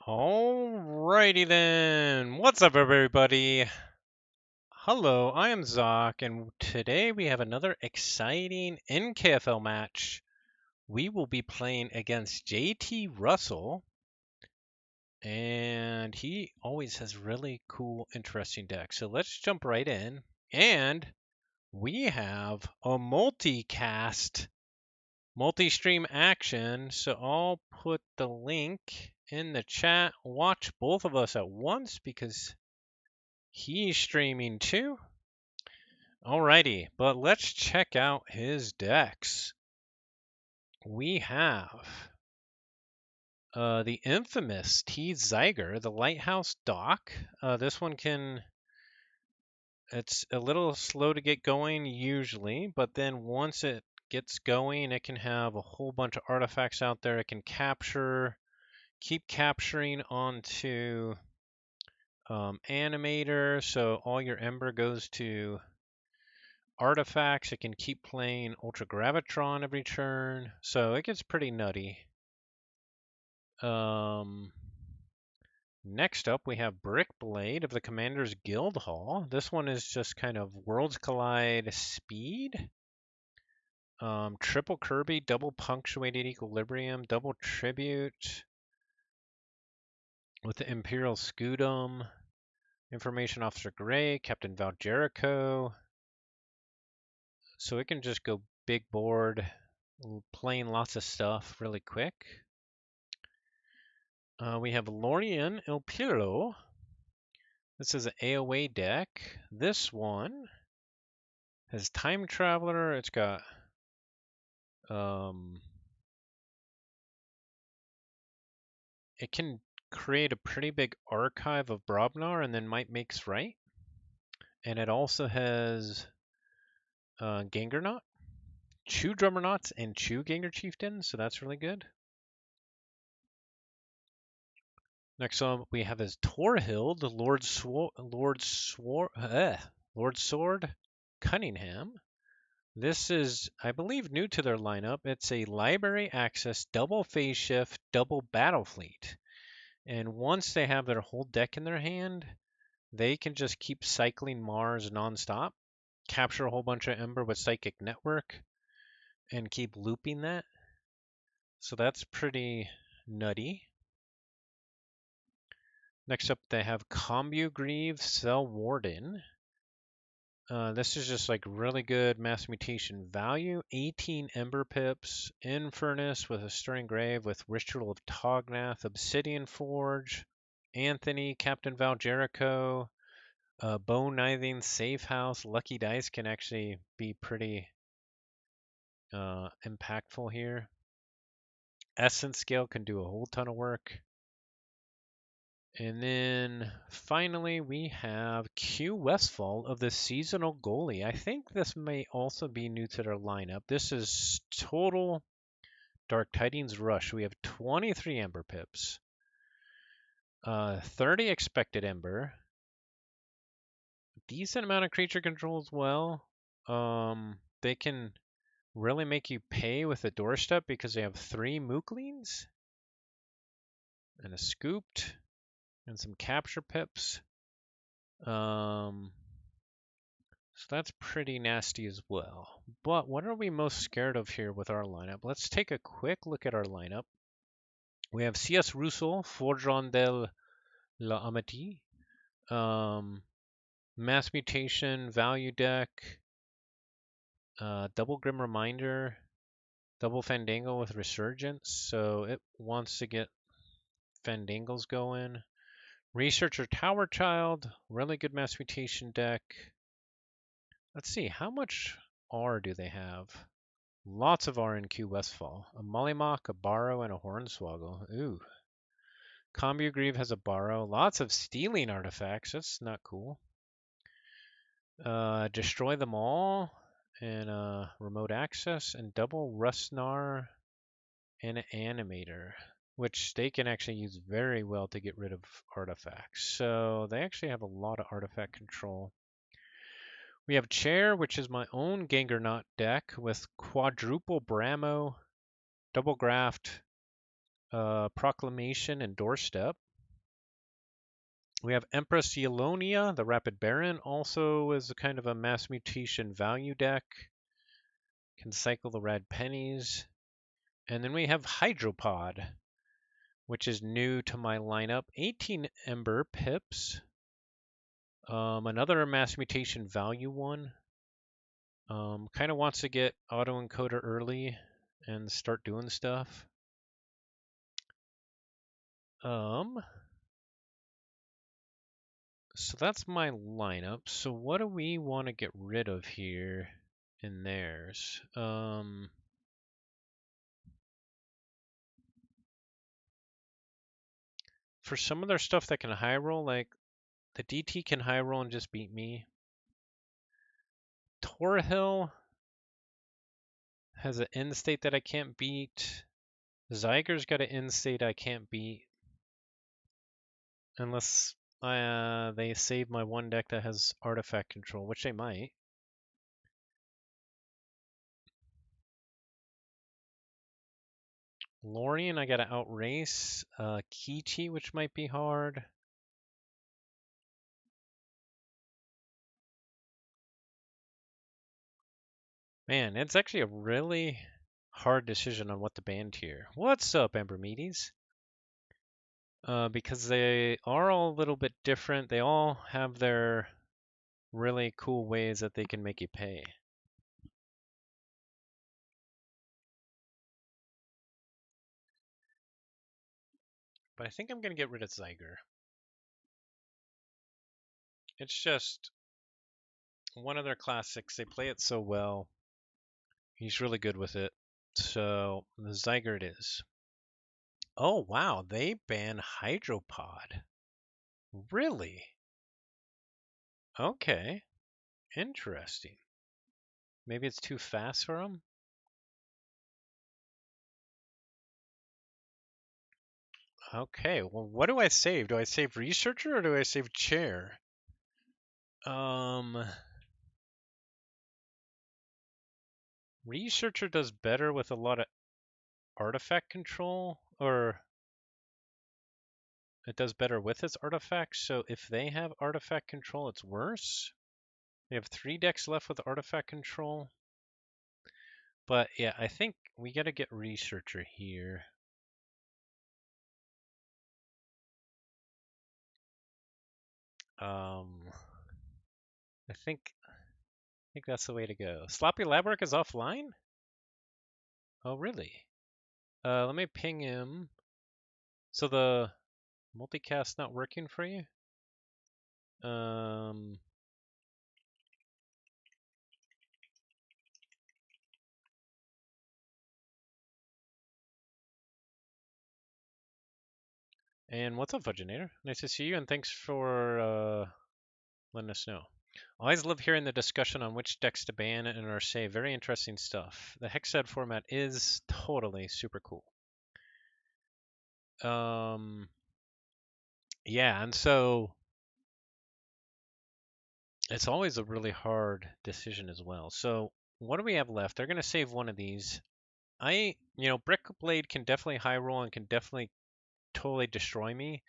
Alrighty then. What's up, everybody? Hello, I am xoque, and today we have another exciting NKFL match. We will be playing against jtrussell, and he always has really cool, interesting decks. So let's jump right in. And we have a multicast, multi-stream action. So I'll put the link in the chat. Watch both of us at once because he's streaming too. Alrighty, but let's check out his decks. We have the infamous T. Zyger, the Lighthouse Dock. This one it's a little slow to get going usually, but then once it gets going, it can have a whole bunch of artifacts out there. It can keep capturing onto animator, so all your ember goes to artifacts. It can keep playing Ultra Gravitron every turn, so it gets pretty nutty. Next up, we have Brick Blade of the Commander's Guild Hall. This one is just kind of Worlds Collide speed. Triple Kirby, double punctuated equilibrium, double tribute with the Imperial Scudum, Information Officer Gray, Captain Val Jericho. So it can just go big board, playing lots of stuff really quick. We have Lorien El Pirlo. This is an AoA deck. This one has Time Traveler. It's got it can create a pretty big archive of Brobnar and then Might Makes Right. And it also has Gangernaut, 2 Drummernauts, and 2 Ganger Chieftains, so that's really good. Next up, we have his Torhild, Lord Sword Cunningham. This is, I believe, new to their lineup. It's a library access, double phase shift, double battle fleet. And once they have their whole deck in their hand, they can just keep cycling Mars nonstop, capture a whole bunch of Ember with Psychic Network, and keep looping that. So that's pretty nutty. Next up, they have Combugrieve Cell Warden. This is just like really good mass mutation value. 18 Ember Pips, Infernus with a Stirring Grave with Ritual of Tognath, Obsidian Forge, Anthony, Captain Val Jericho, Bone Knithing, Safe House, Lucky Dice can actually be pretty impactful here. Essence Scale can do a whole ton of work. And then finally, we have Q Westfall of the Seasonal Goalie. I think this may also be new to their lineup. This is total Dark Tidings Rush. We have 23 Ember Pips, 30 Expected Ember, decent amount of creature control as well. They can really make you pay with a doorstep because they have 3 Mooklings and a Scooped and some Capture Pips. So that's pretty nasty as well. But what are we most scared of here with our lineup? Let's take a quick look at our lineup. We have CS Russell, Forgeron del la Amity, Mass Mutation, Value Deck, Double Grim Reminder, Double Fandango with Resurgence, so it wants to get Fandangles going. Researcher Tower Child, really good Mass Mutation deck. Let's see, how much R do they have? Lots of R in Q Westfall. A Mollymawk, a Borrow, and a Hornswoggle. Ooh. Combugrieve has a Borrow. Lots of stealing artifacts. That's not cool. Destroy them all. And remote access. And double Rustnar and an Animator. Which they can actually use very well to get rid of artifacts. So they actually have a lot of artifact control. We have Chair, which is my own Gangernaut deck with quadruple Bramo, double Graft, Proclamation, and Doorstep. We have Empress Yelonia, the Rapid Baron, also is a kind of a mass mutation value deck. Can cycle the red pennies. And then we have Hydropod, which is new to my lineup. 18 Ember pips. Another mass mutation value one. Kind of wants to get autoencoder early and start doing stuff. So that's my lineup. So what do we want to get rid of here in theirs? For some of their stuff that can high roll, like the DT can high roll and just beat me. Torhill has an end state that I can't beat. Zyger's got an end state I can't beat. Unless they save my one deck that has artifact control, which they might. Lorien, I gotta outrace. Kichi, which might be hard. Man, it's actually a really hard decision on what to ban here. What's up, Ambermedes? Because they are all a little bit different. They all have their really cool ways that they can make you pay. But I think I'm going to get rid of Zyger. It's just one of their classics. They play it so well. He's really good with it. So the Zyger it is. Oh, wow. They ban Hydropod. Really? Okay. Interesting. Maybe it's too fast for him? Okay, well, what do I save? Do I save Researcher or do I save Chair? Researcher does better with a lot of artifact control, or it does better with its artifacts, so if they have artifact control, it's worse. They have 3 decks left with artifact control. But yeah, I think we gotta get Researcher here. I think that's the way to go. Sloppy Labwork is offline? Oh, really? Let me ping him. So the multicast not working for you? And what's up, Fudginator? Nice to see you, and thanks for letting us know. Always love hearing the discussion on which decks to ban and or save. Very interesting stuff. The Hexad format is totally super cool. Yeah, and so it's always a really hard decision as well. So what do we have left? They're going to save one of these. Brick Blade can definitely high roll and can definitely totally destroy me,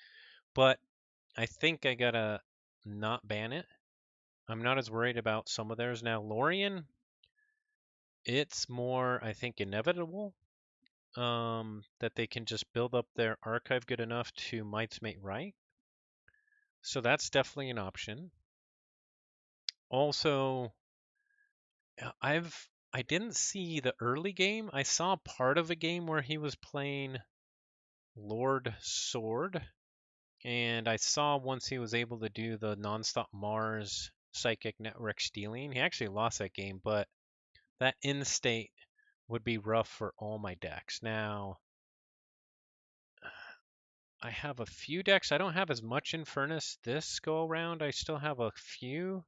but I think I gotta not ban it. I'm not as worried about some of theirs now. Lorien, it's more, I think, inevitable that they can just build up their archive good enough to Might's Mate right. So that's definitely an option. Also, I didn't see the early game. I saw part of a game where he was playing Lord Sword, and I saw once he was able to do the nonstop Mars psychic network stealing. He actually lost that game, but that end state would be rough for all my decks. Now, I have a few decks. I don't have as much Infernus this go around. I still have a few.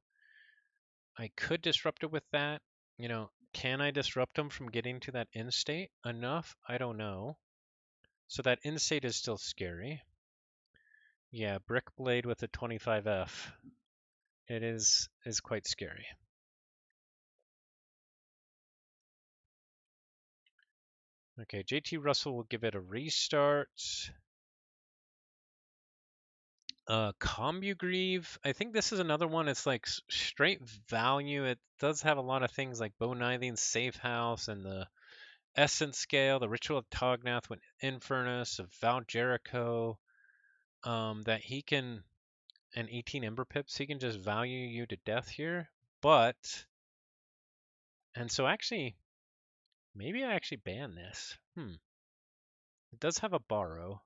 I could disrupt it with that. Can I disrupt them from getting to that end state enough? I don't know. So that end state is still scary. Yeah, Brick Blade with a 25F. It is quite scary. Okay, jtrussell will give it a restart. Combugrieve. I think this is another one. It's like straight value. It does have a lot of things like Bonithing, Safe House, and the Essence Scale, the Ritual of Tognath with Infernus, of Val Jericho, that he can, and 18 Ember Pips, he can just value you to death here. But, and so actually, maybe I actually ban this. It does have a borrow.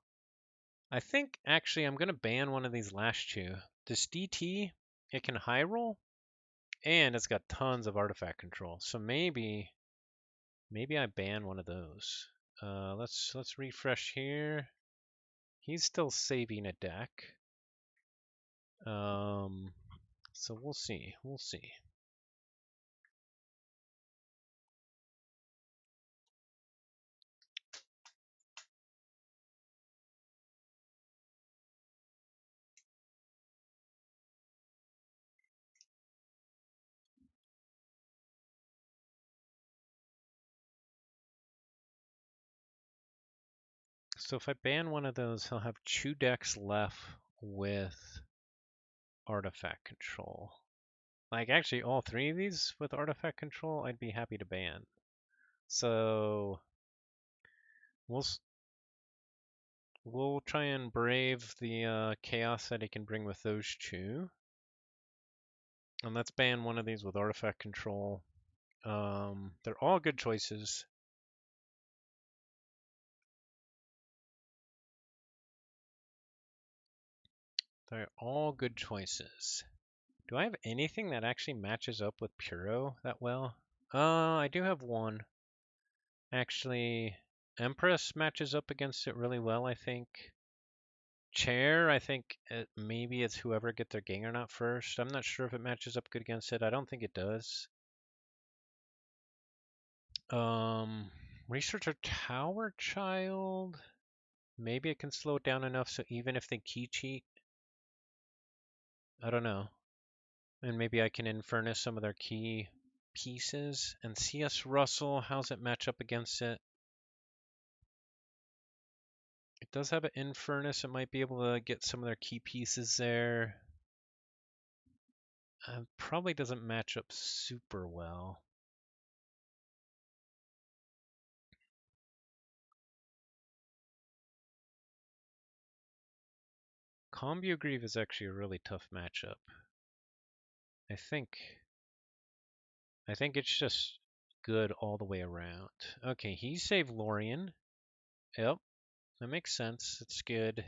I think actually I'm going to ban one of these last two. This DT, it can high roll, and it's got tons of artifact control. So maybe I ban one of those. Let's refresh here. He's still saving a deck. So we'll see. We'll see. So if I ban one of those, he'll have 2 decks left with artifact control. Like actually all 3 of these with artifact control, I'd be happy to ban. So we'll try and brave the chaos that he can bring with those 2. And let's ban one of these with artifact control. They're all good choices. They're all good choices. Do I have anything that actually matches up with Puro that well? I do have one. Actually, Empress matches up against it really well, I think. Chair, I think maybe it's whoever get their Gangernaught first. I'm not sure if it matches up good against it. I don't think it does. Researcher Tower Child. Maybe it can slow it down enough so even if they key cheat, I don't know. And maybe I can Infernus some of their key pieces. And CS Russell, how's it match up against it? It does have an Infernus. It might be able to get some of their key pieces there. Probably doesn't match up super well. Combugrieve is actually a really tough matchup. I think it's just good all the way around. Okay, he saved Lorien. Yep, that makes sense. It's good.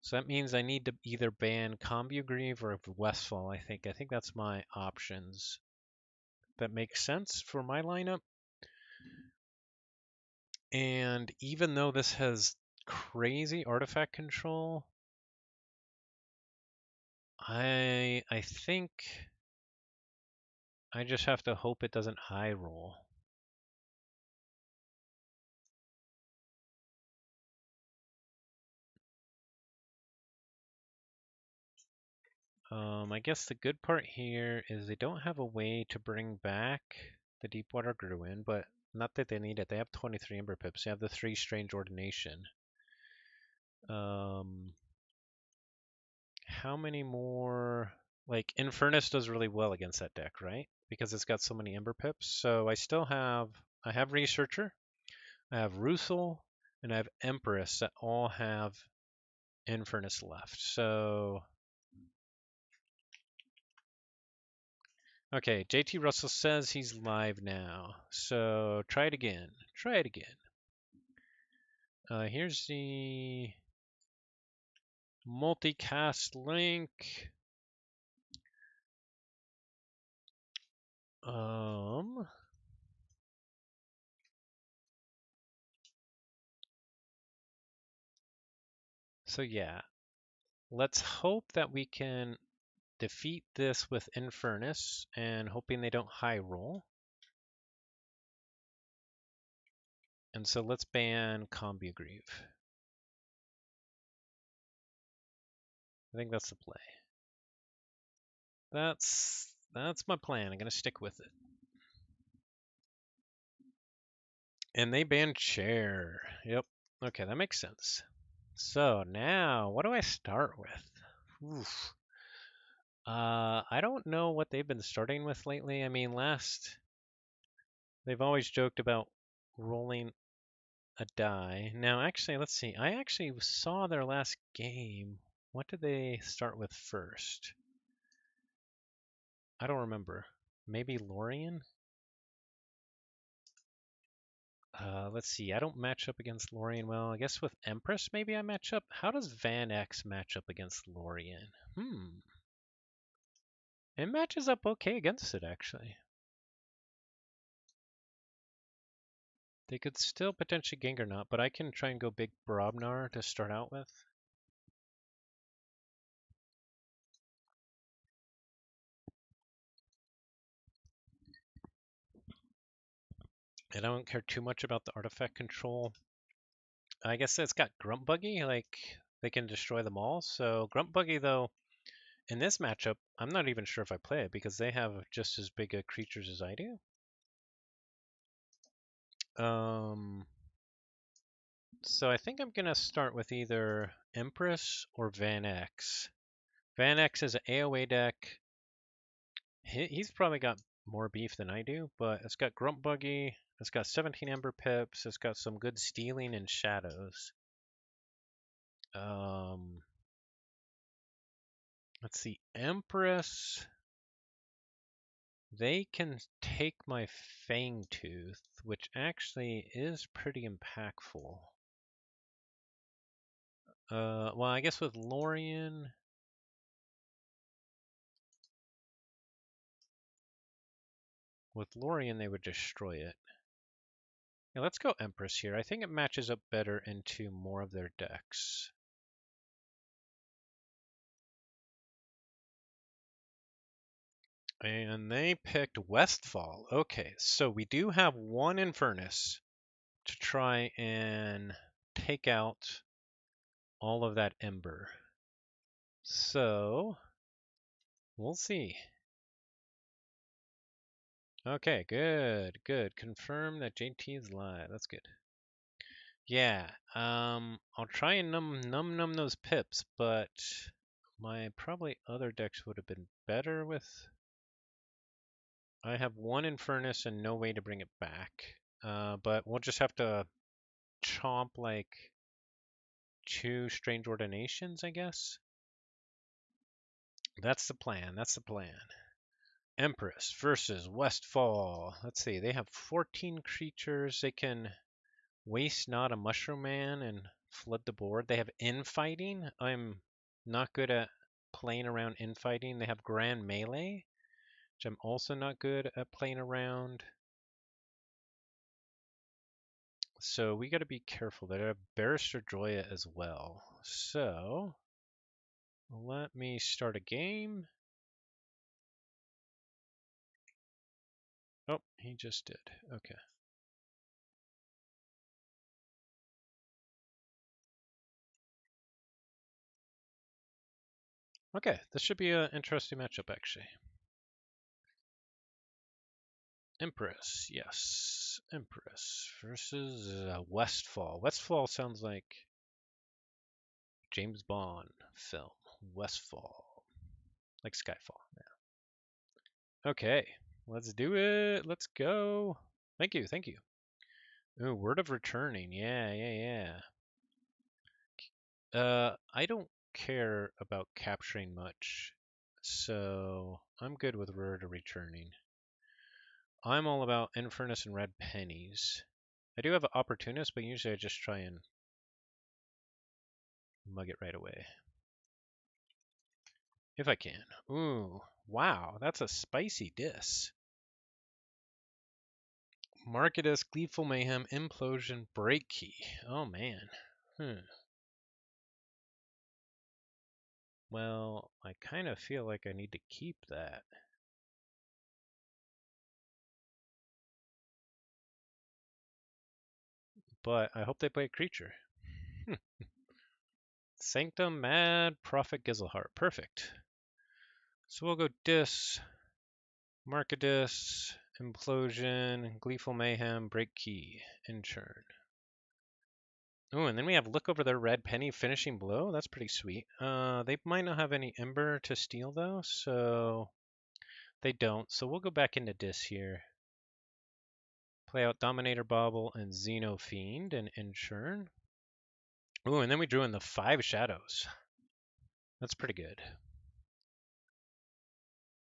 So that means I need to either ban Combugrieve or Westfall, I think. I think that's my options. That makes sense for my lineup. And even though this has crazy artifact control, I think I just have to hope it doesn't high roll. I guess the good part here is they don't have a way to bring back the Deepwater Gruin, but not that they need it. They have 23 Ember Pips. They have the 3 Strange Ordination. How many more? Like, Infernus does really well against that deck, right? Because it's got so many Ember Pips. So I have Researcher, I have Ruthel, and I have Empress that all have Infernus left. So okay, jtrussell says he's live now. So try it again. Try it again. Here's the multicast link. So yeah, let's hope that we can defeat this with Infernus and hoping they don't high roll. And so let's ban Combugrieve. I think that's the play. That's my plan. I'm gonna stick with it. And they banned Chair. Yep. Okay, that makes sense. So now, what do I start with? Oof. I don't know what they've been starting with lately. I mean, they've always joked about rolling a die. Now, actually, let's see. I actually saw their last game. What did they start with first? I don't remember. Maybe Lorien? Let's see. I don't match up against Lorien well. I guess with Empress, maybe I match up. How does Van X match up against Lorien? It matches up okay against it, actually. They could still potentially Gengar not, but I can try and go big Brobnar to start out with. And I don't care too much about the artifact control. I guess it's got Grunt Buggy, like they can destroy them all. So Grunt Buggy, though, in this matchup, I'm not even sure if I play it because they have just as big a creatures as I do. So I think I'm gonna start with either Empress or Van X. Van X is an AoA deck. He's probably got more beef than I do, but it's got Grunt Buggy, it's got 17 Ember Pips, it's got some good stealing and shadows. Let's see, Empress. They can take my Fangtooth, which actually is pretty impactful. Well, I guess with Lorien, they would destroy it. Yeah, let's go Empress here. I think it matches up better into more of their decks. And they picked Westfall. Okay, so we do have one Infernus to try and take out all of that Ember. So, we'll see. Okay, good, good. Confirm that JT is live. That's good. Yeah, I'll try and num those pips, but my probably other decks would have been better with. I have one Infernus and no way to bring it back. But we'll just have to chomp like 2 Strange Ordinations, I guess. That's the plan. That's the plan. Empress versus Westfall. Let's see. They have 14 creatures. They can waste not a Mushroom Man and flood the board. They have infighting. I'm not good at playing around infighting. They have Grand Melee, which I'm also not good at playing around. So we got to be careful. They have Barrister Joya as well. So let me start a game. Oh, he just did. Okay. Okay, this should be an interesting matchup, actually. Empress, yes. Empress versus Westfall. Westfall sounds like James Bond film. Westfall. Like Skyfall, yeah. Okay, let's do it. Let's go. Thank you, thank you. Ooh, Word of Returning. Yeah, yeah, yeah. I don't care about capturing much, so I'm good with Word of Returning. I'm all about Infernus and red pennies. I do have an Opportunist, but usually I just try and mug it right away. If I can. Ooh, wow, that's a spicy diss. Marketus, Gleeful Mayhem, Implosion, Break Key. Oh man. Well, I kind of feel like I need to keep that. But I hope they play a creature. Sanctum, Mad, Prophet, Gizelheart. Perfect. So we'll go Dis, Marketus, Implosion, Gleeful Mayhem, Break Key, in turn. Oh, and then we have look over their red penny finishing blow. That's pretty sweet. They might not have any ember to steal though, so they don't. So we'll go back into dis here. Play out Dominator Bauble and Xeno Fiend and Inchurn. Ooh, and then we drew in the 5 shadows. That's pretty good.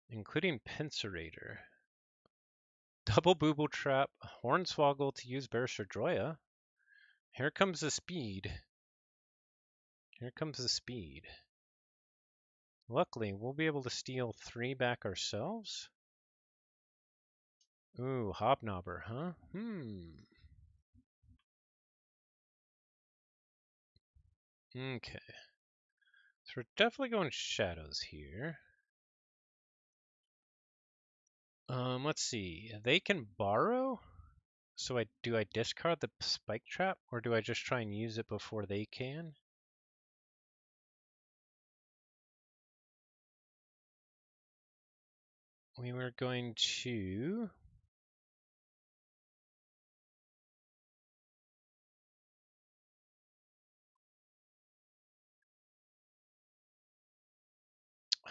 Including Pincerator. Double Booble Trap, Hornswoggle to use Barrister Droya. Here comes the speed. Here comes the speed. Luckily, we'll be able to steal 3 back ourselves. Ooh, Hobnobber, huh? Okay. So we're definitely going shadows here. Let's see. They can borrow. So do I discard the spike trap, or do I just try and use it before they can? We were going to...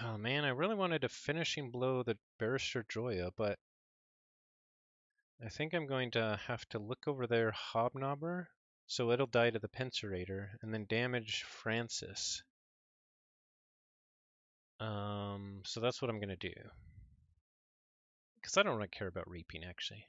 Oh man, I really wanted to finishing blow the Barrister Joya, but I think I'm going to have to look over their Hobnobber, so it'll die to the Pincerator, and then damage Francis. So that's what I'm going to do. Because I don't really care about reaping, actually.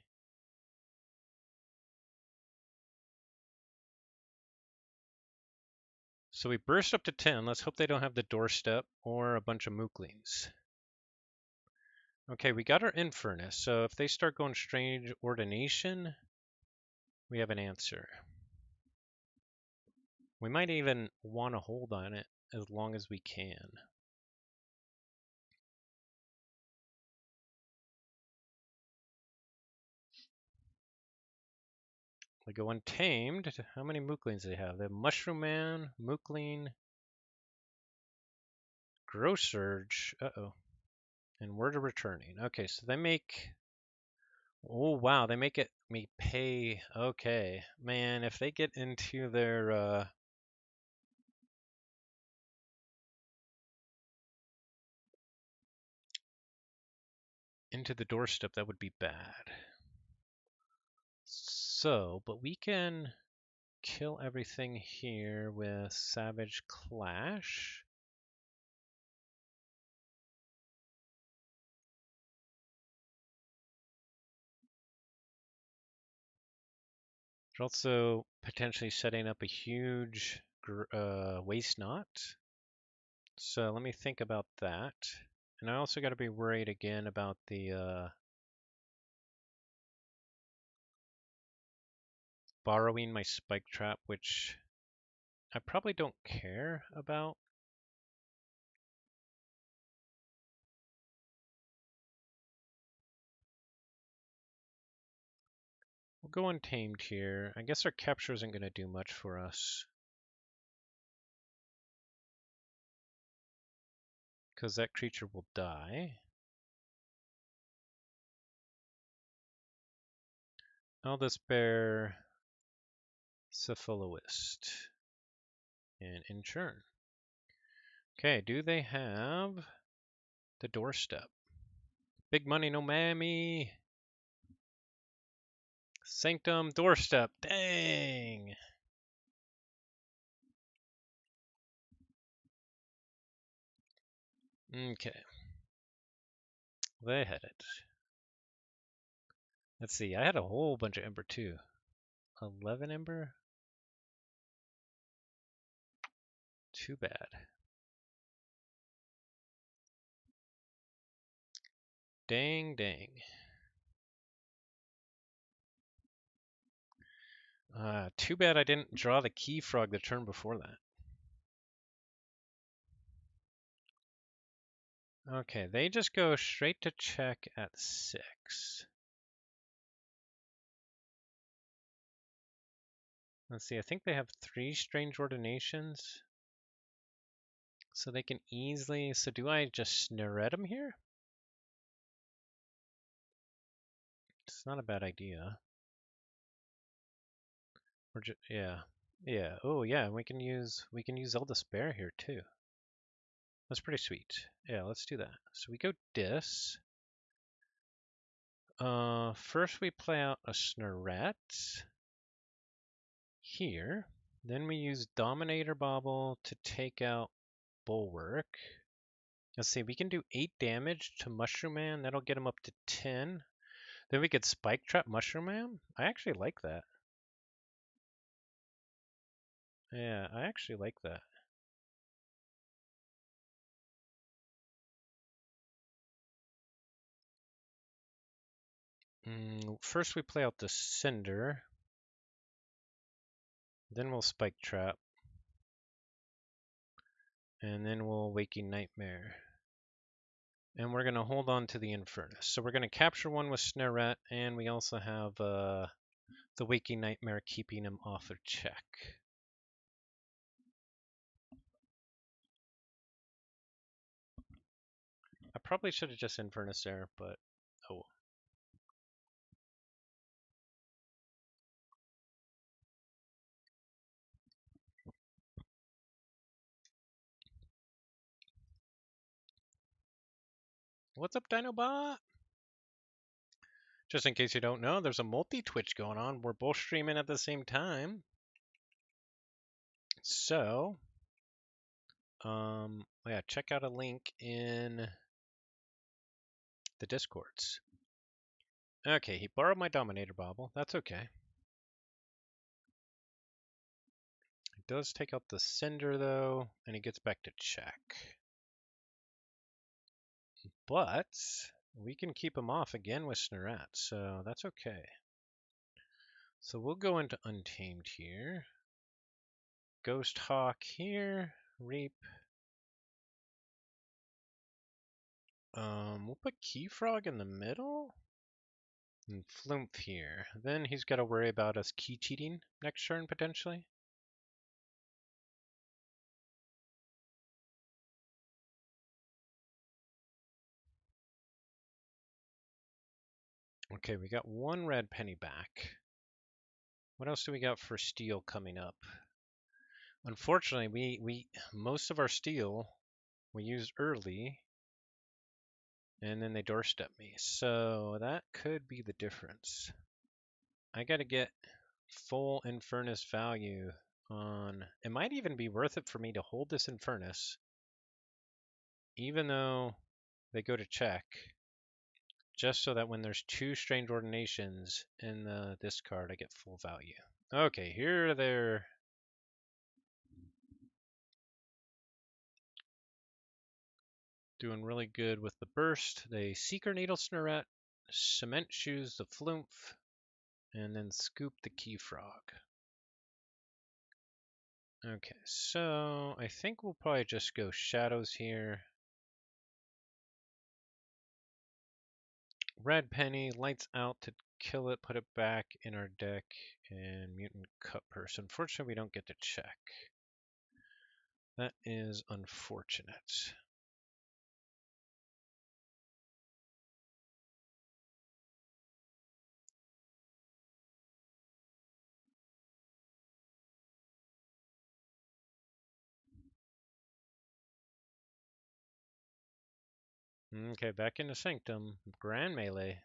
So we burst up to 10. Let's hope they don't have the doorstep or a bunch of Mooklings. Okay, we got our Infernus, so if they start going Strange Ordination, we have an answer. We might even want to hold on it as long as we can. We go Untamed. How many Mooklings do they have? They have Mushroom Man, Mookling, Grossurge, and Word of Returning. Okay, so they make... Oh, wow, they make it me pay... Okay, man, if they get into their... into the doorstep, that would be bad. So, but we can kill everything here with Savage Clash. They're also potentially setting up a huge waste knot. So let me think about that. And I also got to be worried again about the borrowing my spike trap, which I probably don't care about. We'll go Untamed here. I guess our capture isn't going to do much for us, because that creature will die. I'll despair Cephaloist and Inchurn. Okay, do they have the doorstep? Big money, no mammy. Sanctum doorstep. Dang. Okay. They had it. Let's see. I had a whole bunch of Ember too. 11 Ember? Too bad. Dang, dang. Too bad I didn't draw the Key Frog the turn before that. Okay, they just go straight to check at 6. Let's see, I think they have 3 Strange Ordinations. So they can easily... So do I just snare at them here? It's not a bad idea. Or yeah. Yeah. Oh yeah, we can use Zelda Spare here too. That's pretty sweet. Yeah, let's do that. So we go dis. First we play out a Snurret here. Then we use Dominator Bobble to take out Bulwark. Let's see, we can do 8 damage to Mushroom Man. That'll get him up to 10. Then we could Spike Trap Mushroom Man. I actually like that. Yeah, I actually like that. First we play out the Cinder. Then we'll Spike Trap. And then we'll Waking Nightmare. And we're going to hold on to the Infernus. So we're going to capture one with Snarette, and we also have the Waking Nightmare keeping him off of check. I probably should have just Infernus there, but oh. What's up, Dinobot? Just in case you don't know, there's a multi-Twitch going on. We're both streaming at the same time. So, yeah, check out a link in the Discords. Okay, he borrowed my Dominator Bobble. That's okay. He does take out the Cinder, though, and he gets back to check. But we can keep him off again with Snurret, so that's okay. So we'll go into Untamed here. Ghost Hawk here. Reap. We'll put Key Frog in the middle. And Flumph here. Then he's got to worry about us key cheating next turn, potentially. Okay, we got one red penny back. What else do we got for steel coming up? Unfortunately, we most of our steel we used early, and then they doorstep me. So that could be the difference. I got to get full Infernus value on. It might even be worth it for me to hold this Infernus, even though they go to check, just so that when there's 2 Strange Ordinations in the discard, I get full value. Okay, here they're doing really good with the burst. They Seeker Needle Snurret, Cement Shoes the Flumph, and then Scoop the Key Frog. Okay, so I think we'll probably just go Shadows here. Red Penny, Lights Out to kill it, put it back in our deck, and Mutant Cut Purse. Unfortunately, we don't get to check. That is unfortunate. Okay, back into Sanctum. Grand Melee.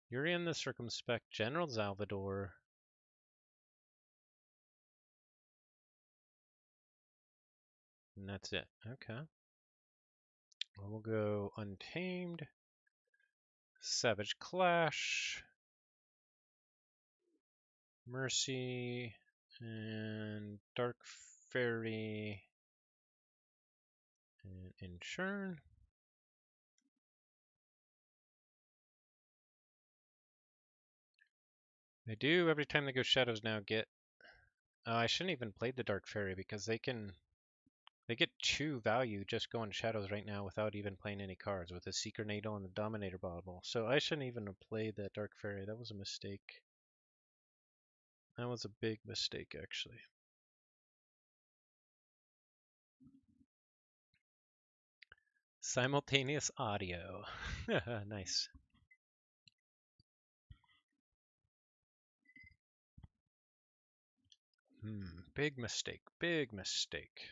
Urian the Circumspect, General Salvador. And that's it. Okay. We'll go Untamed, Savage Clash, Mercy, and Dark Fairy, and Inchurn. They do, every time they go Shadows now, get... I shouldn't even play the Dark Fairy because they get 2 value just going Shadows right now without even playing any cards with the Seeker Needle and the Dominator Bobble. So I shouldn't even have played that Dark Fairy. That was a mistake. That was a big mistake, actually. Simultaneous audio. Nice. Big mistake. Big mistake.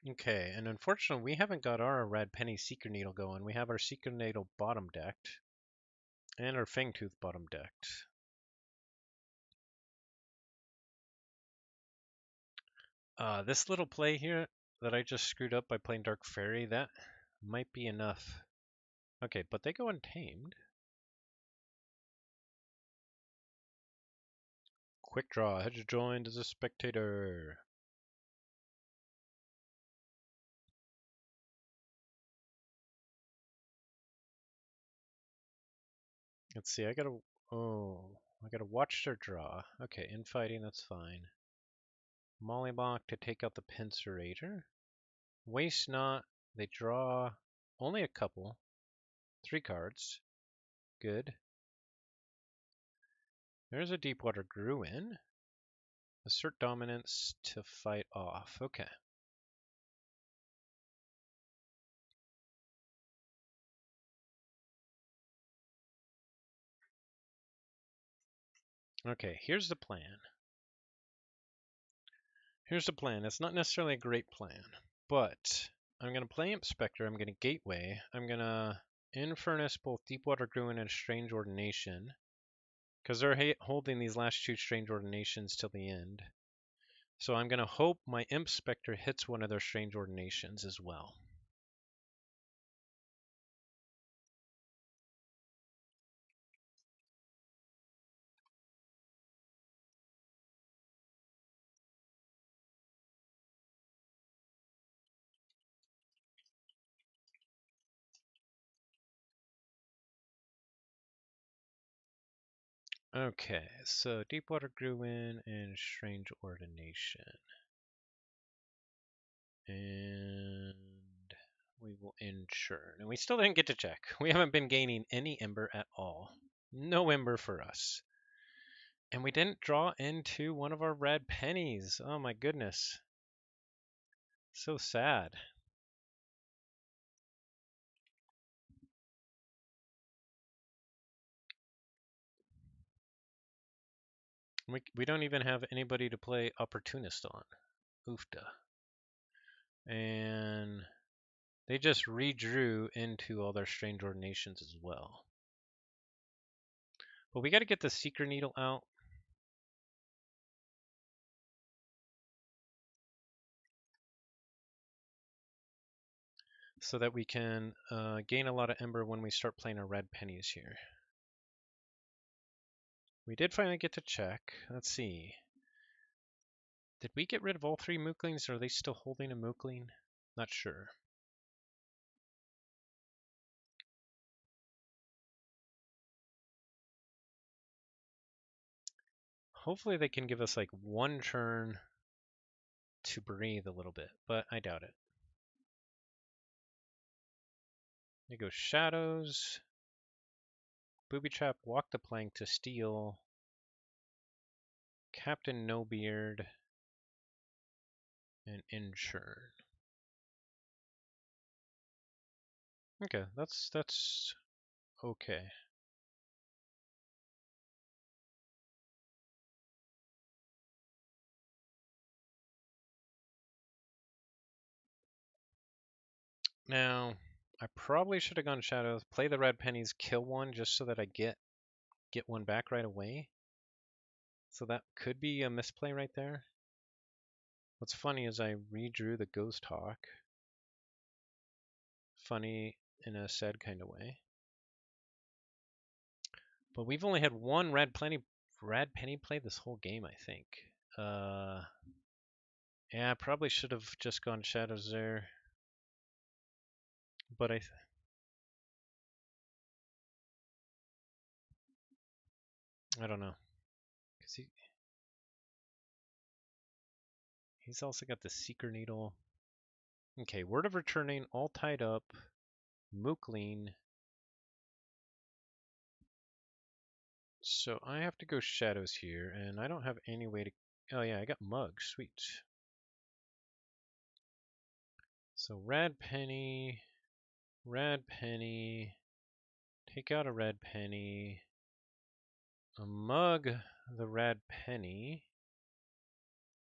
Okay, and unfortunately, we haven't got our red penny secret needle going. We have our secret needle bottom decked, and our fangtooth bottom decked. This little play here that I just screwed up by playing Dark Fairy, that might be enough. Okay, but they go untamed. Quick draw. Hedge joined as a spectator. Let's see. I gotta watch their draw. Okay, infighting. That's fine. Mollyblock to take out the Pincerator. Waste not. They draw only a couple. 3 cards. Good. There's a Deepwater Gruin. Assert dominance to fight off. Okay. Okay, here's the plan. Here's the plan. It's not necessarily a great plan, but I'm going to play Imp Spectre. I'm going to Gateway. I'm going to Infernus both Deepwater Gruin and Strange Ordination, because they're holding these last 2 Strange Ordinations till the end. So I'm going to hope my Imp Spectre hits one of their Strange Ordinations as well. Okay, so Deepwater Gruin and Strange Ordination. And we will inchurn. And we still didn't get to check. We haven't been gaining any ember at all. No ember for us. And we didn't draw into one of our red pennies. Oh my goodness. So sad. We don't even have anybody to play Opportunist on. Oofda. And they just redrew into all their Strange Ordinations as well. But we got to get the Secret Needle out. So that we can gain a lot of ember when we start playing our red pennies here. We did finally get to check. Let's see. Did we get rid of all 3 Mooklings? Or are they still holding a Mookling? Not sure. Hopefully they can give us like 1 turn to breathe a little bit, but I doubt it. There goes Shadows. Booby Trap, Walk the Plank to steal. Captain No Beard. And Inchurn. Okay, that's okay. Now, I probably should have gone Shadows, play the red pennies, kill one just so that I get one back right away. So that could be a misplay right there. What's funny is I redrew the Ghost Hawk. Funny in a sad kind of way. But we've only had 1 red penny play this whole game, I think. Yeah, I probably should have just gone Shadows there. But I don't know. Because he's also got the Seeker Needle. Okay, Word of Returning, all tied up. Mookling. So I have to go Shadows here, and I don't have any way to... Oh yeah, I got Mug. Sweet. So red penny, take out a red penny, a Mug the red penny,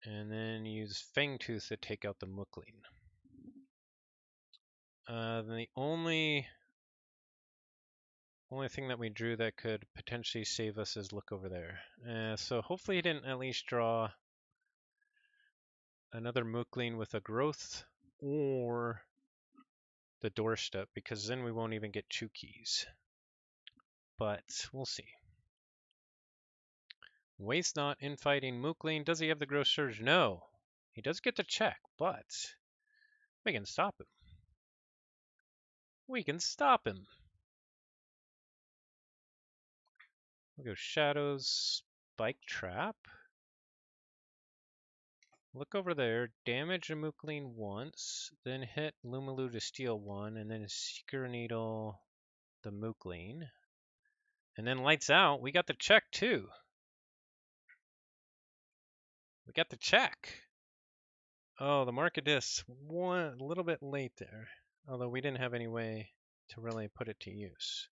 And then use Fangtooth to take out the Mookling. Then the only thing that we drew that could potentially save us is look over there. So hopefully he didn't at least draw another Mookling with a growth or the doorstep, because then we won't even get 2 keys. But we'll see. Waste not infighting Mookling. Does he have the growth surge? No. He does get to check, but we can stop him. We can stop him. We'll go Shadows, Spike Trap. Look over there, damage a Mookling once, then hit Lumalu to steal 1, and then Seeker Needle the Mookling. And then lights out. We got the check too. We got the check. Oh, the market is a little bit late there, although we didn't have any way to really put it to use.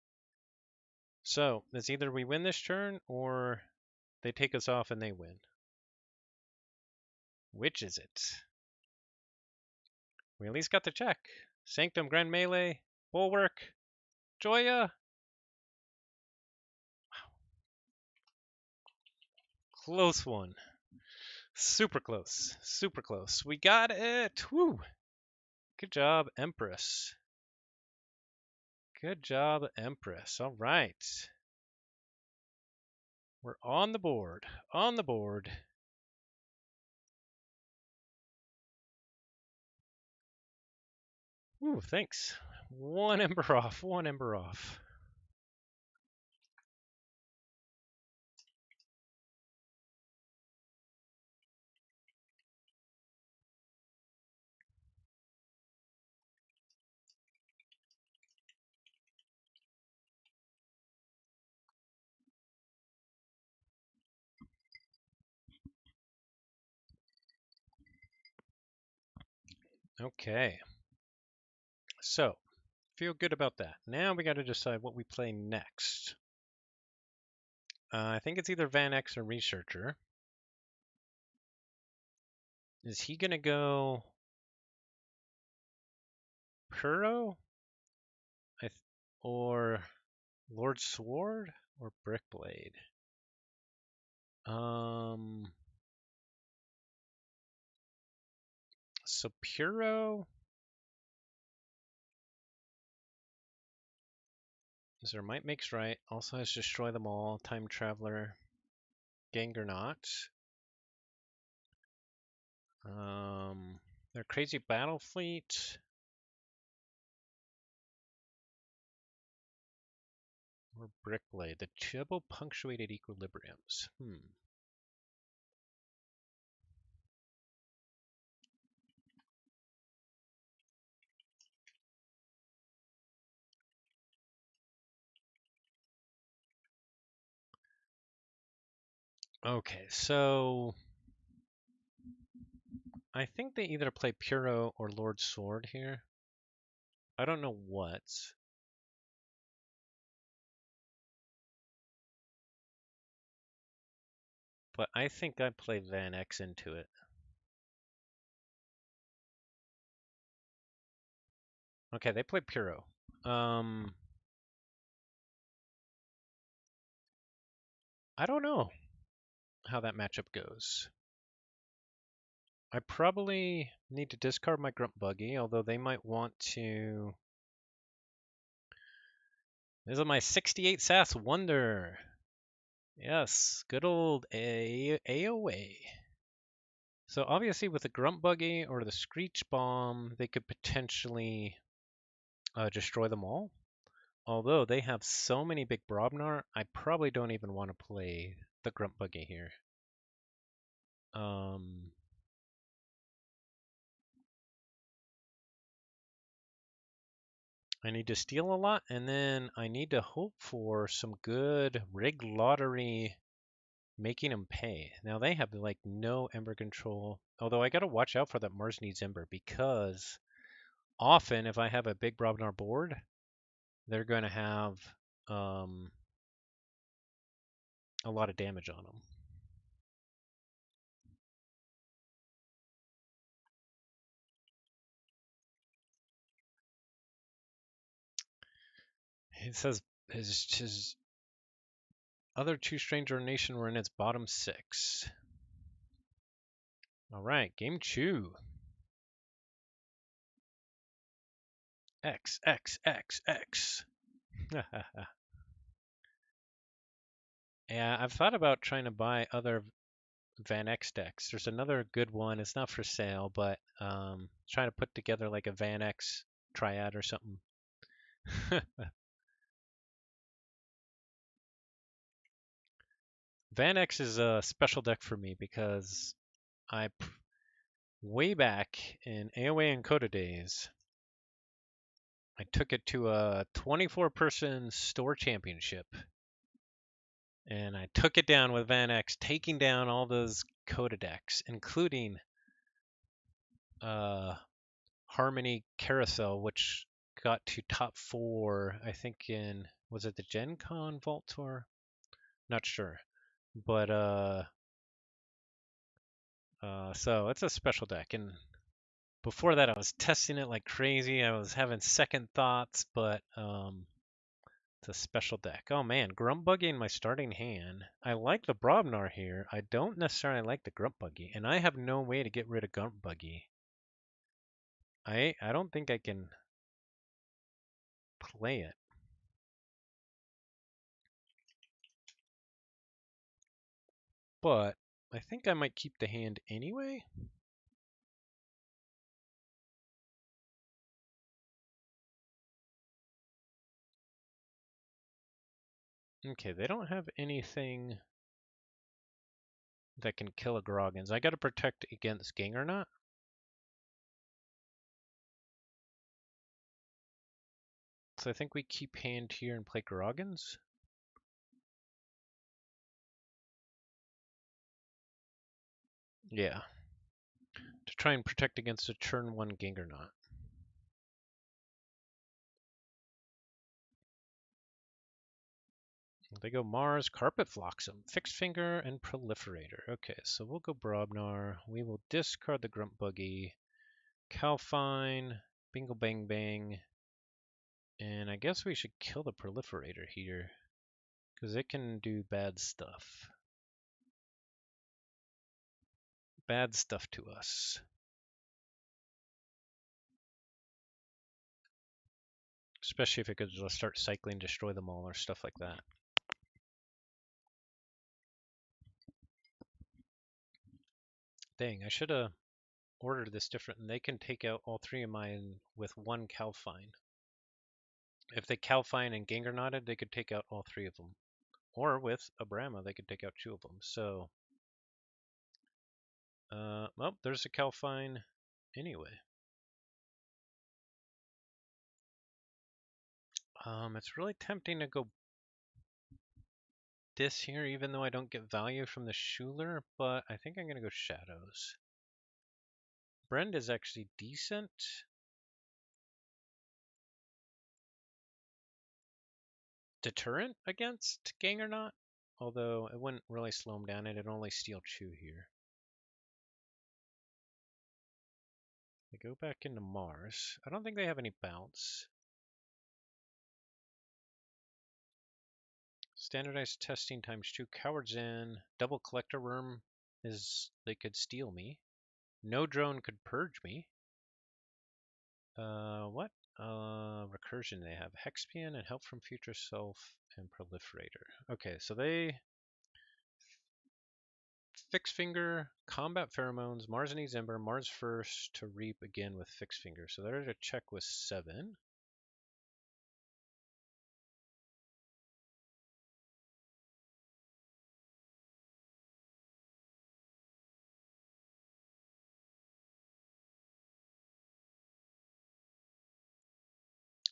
So it's either we win this turn or they take us off and they win. Which is it? We at least got the check. Sanctum, Grand Melee, Bulwark, Joya. Close one. Super close. Super close. We got it. Woo. Good job, Empress. Good job, Empress. All right. We're on the board. On the board. Ooh, thanks. 1 ember off. 1 ember off. Okay. So, feel good about that. Now we got to decide what we play next. I think it's either Van X or Researcher. Is he going to go Puro? Or Lord Sword? Or Brickblade? So Puro? Is there Might Makes Right? Also has Destroy Them All, Time Traveler, Gangernaut. Their Crazy Battle Fleet. Or Brickblade. The double punctuated equilibriums. Okay, so I think they either play Puro or Lord Sword here. I don't know what. But I think I play Van X into it. Okay, they play Puro. I don't know how that matchup goes. I probably need to discard my Grunt Buggy, although they might want to. This is my 68 SAS Wonder. Yes, good old AoA. So obviously with the Grunt Buggy or the Screech Bomb, they could potentially destroy them all. Although they have so many big Brobnar, I probably don't even want to play the Grunt Buggy here. I need to steal a lot, and then I need to hope for some good rig lottery making them pay. Now they have like no Ember control, although I got to watch out for that Mars needs Ember, because often if I have a big Brobnar board, they're going to have a lot of damage on them. It says his other two stranger nation were in its bottom 6. All right, game 2. X, X, X, X. Yeah, I've thought about trying to buy other Van X decks. There's another good one. It's not for sale, but trying to put together like a Van X triad or something. Van X is a special deck for me because way back in AoA and Coda days, I took it to a 24-person store championship. And I took it down with Van X, taking down all those Coda decks, including Harmony Carousel, which got to top 4, I think was it the Gen Con Vault Tour? Not sure. But so it's a special deck. And before that, I was testing it like crazy. I was having second thoughts, but it's a special deck. Oh man, Grunt Buggy in my starting hand. I like the Brobnar here. I don't necessarily like the Grunt Buggy, and I have no way to get rid of Grunt Buggy. I don't think I can play it. But I think I might keep the hand anyway. Okay, they don't have anything that can kill a Groggins. I gotta protect against Gangernot. So I think we keep hand here and play Groggins. Yeah. To try and protect against a turn 1 Gangernot. They go Mars, Carpet Flotsam, Fixed Finger, and Proliferator. Okay, so we'll go Brobnar. We will discard the Grunt Buggy, Calfine, Bingle Bang Bang, and I guess we should kill the Proliferator here, because it can do bad stuff. Bad stuff to us. Especially if it could just start cycling, destroy them all, or stuff like that. Dang, I should have ordered this different. And they can take out all 3 of mine with 1 Calfine. If they Calfine and Gangernotted, they could take out all 3 of them. Or with a Brahma, they could take out 2 of them. So, well, there's a Calfine anyway. It's really tempting to go this here, even though I don't get value from the Schuler, but I think I'm going to go Shadows. Brend is actually decent. Deterrent against Gangernot, although it wouldn't really slow him down. It'd only steal Chew here. They go back into Mars. I don't think they have any bounce. Standardized testing times 2. Coward's in. Double Collector Worm is they could steal me. No drone could purge me. What? Recursion they have. Hexpian and Help from Future Self and Proliferator. Okay, so they Fixed Finger, Combat Pheromones, Mars needs Ember, Mars first to Reap again with Fixed Finger. So they're to check with 7.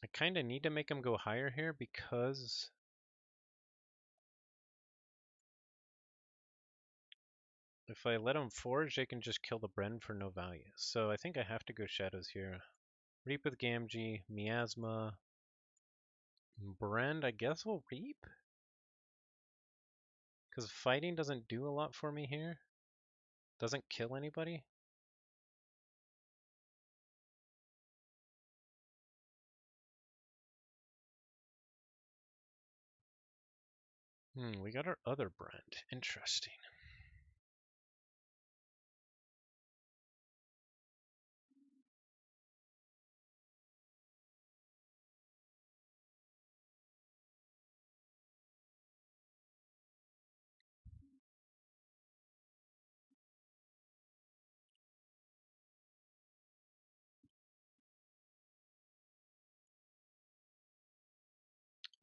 I kind of need to make them go higher here because if I let them forge, they can just kill the Bren for no value. So I think I have to go Shadows here. Reap with Gamgee, Miasma, Brend, I guess we'll Reap? Because fighting doesn't do a lot for me here. Doesn't kill anybody. We got our other brand. Interesting.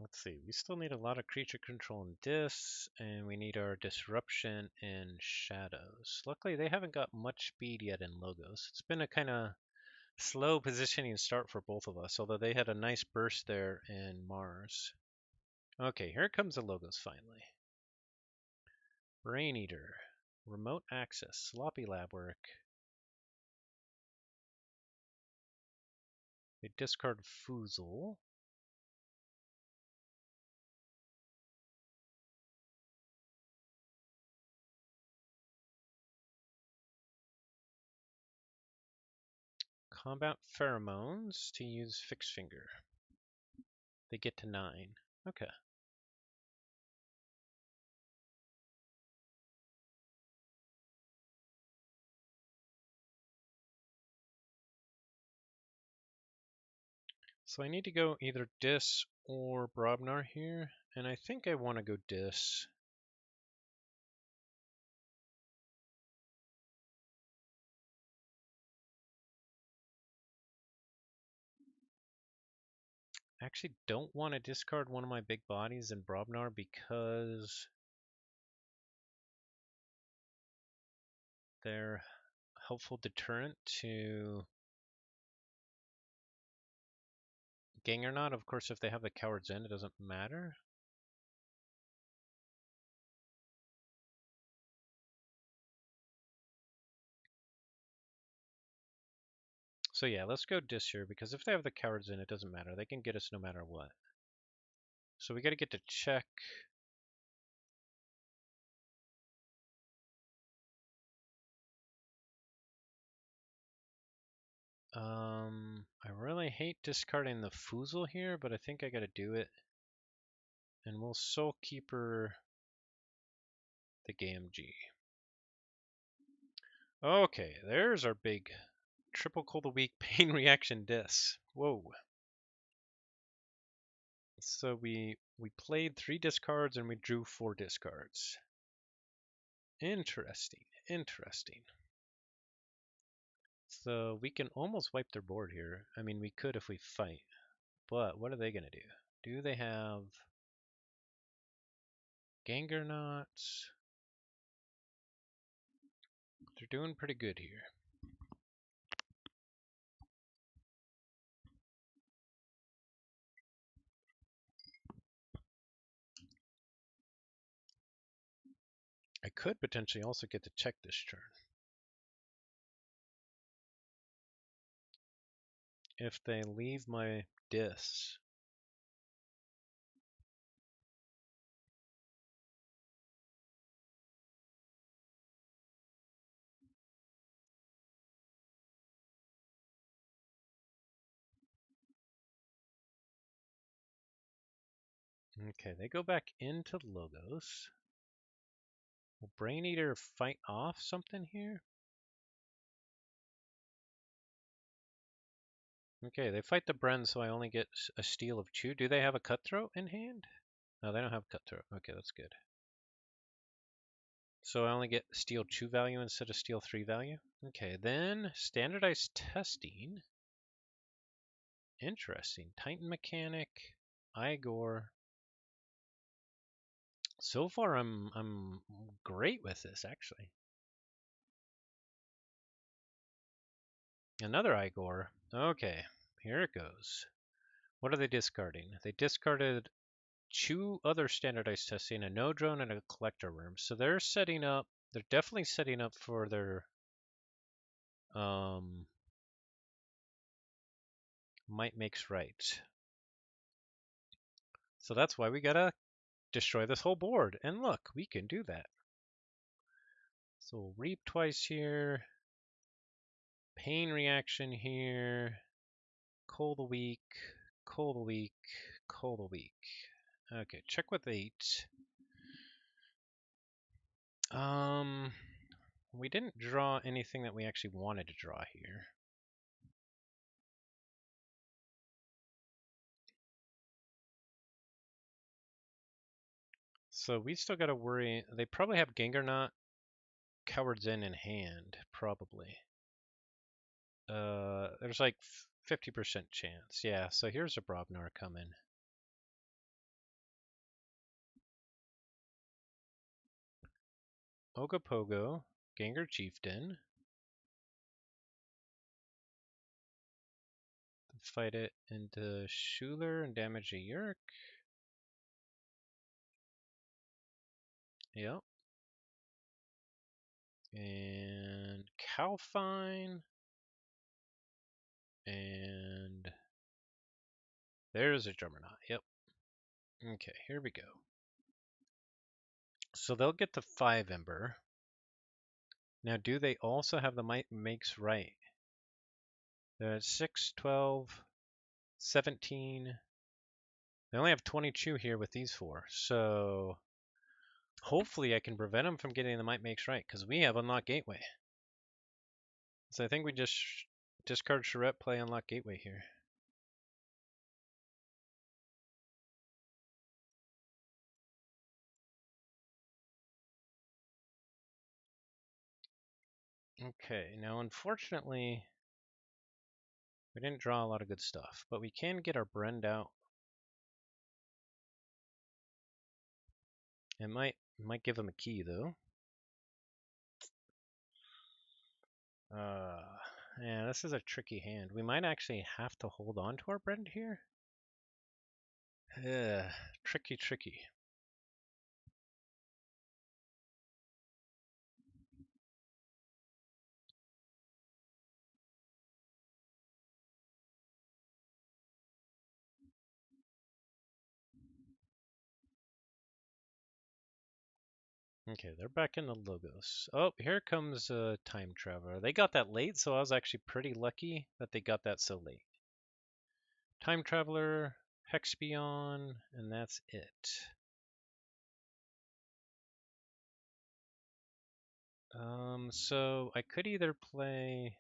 Let's see, we still need a lot of creature control in this, and we need our disruption in shadows. Luckily, they haven't got much speed yet in logos. It's been a kind of slow positioning start for both of us, although they had a nice burst there in Mars. Okay, here comes the logos finally. Brain Eater, remote access, sloppy lab work. They discard Foozle. Combat pheromones to use fixed finger. They get to 9. Okay. So I need to go either Dis or Brobnar here, and I think I want to go Dis. I actually don't want to discard one of my big bodies in Brobnar because they're helpful deterrent to Gang or not. Of course, if they have the Coward's End, it doesn't matter. So yeah, let's go Dis here, because if they have the Coward's End, it doesn't matter. They can get us no matter what. So we got to get to check. I really hate discarding the Foozle here, but I think I got to do it. And we'll Soul Keeper the GMG. Okay, there's our big triple cold a week pain reaction Dis. Whoa. So we played 3 discards and we drew 4 discards. Interesting, interesting. So we can almost wipe their board here. I mean, we could if we fight. But what are they going to do? Do they have Gangernauts? They're doing pretty good here. I could potentially also get to check this turn. If they leave my Dis. Okay, they go back into Logos. Will Brain Eater fight off something here? Okay, they fight the Bren, so I only get a steal of 2. Do they have a Cutthroat in hand? No, they don't have Cutthroat. Okay, that's good. So I only get steal 2 value instead of steal 3 value? Okay, then standardized testing. Interesting. Titan Mechanic, Igor. So far I'm great with this actually. Another Igor. Okay, here it goes. What are they discarding? They discarded 2 other standardized testing, a no drone and a collector room. So they're setting up, they're definitely setting up for their might makes right. So that's why we gotta destroy this whole board. And look, we can do that. So we'll reap twice here. Pain reaction here. Cold a week. Cold a week. Cold a week. Okay, check with 8. We didn't draw anything that we actually wanted to draw here. So we still got to worry. They probably have Gengarnot, Coward's in hand, probably. There's like 50% chance. Yeah, so here's a Brobnar coming. Ogopogo, Gengar Chieftain. Fight it into Schuler and damage a Yerk. Yep. And Calfine. And there's a Juggernaut. Yep. Okay, here we go. So they'll get the 5 Ember. Now, do they also have the Might Makes Right? They're at 6, 12, 17. They only have 22 here with these 4. So hopefully I can prevent them from getting the Might Makes Right, because we have Unlock Gateway. So I think we just discard Charette, play Unlock Gateway here. Okay, now unfortunately, we didn't draw a lot of good stuff, but we can get our Brend out. It might give him a key though. Yeah, this is a tricky hand. We might actually have to hold on to our Brend here. Tricky, tricky. Okay, they're back in the logos. Oh, here comes a time traveler. They got that late, so I was actually pretty lucky that they got that so late. Time traveler, Hexbion, and that's it. So I could either play.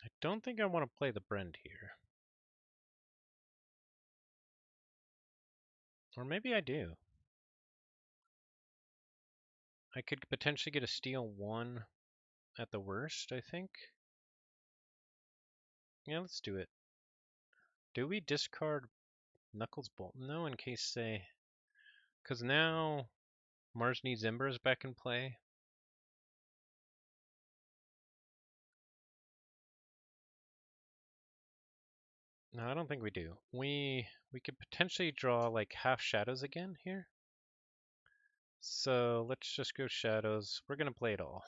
I don't think I want to play the Brend here. Or maybe I do. I could potentially get a steal 1 at the worst, I think. Yeah, let's do it. Do we discard Knuckles Bolton though, in case they... Because now Mars Needs Ember is back in play. No, I don't think we do. We could potentially draw like half shadows again here. So let's just go shadows. We're gonna play it all.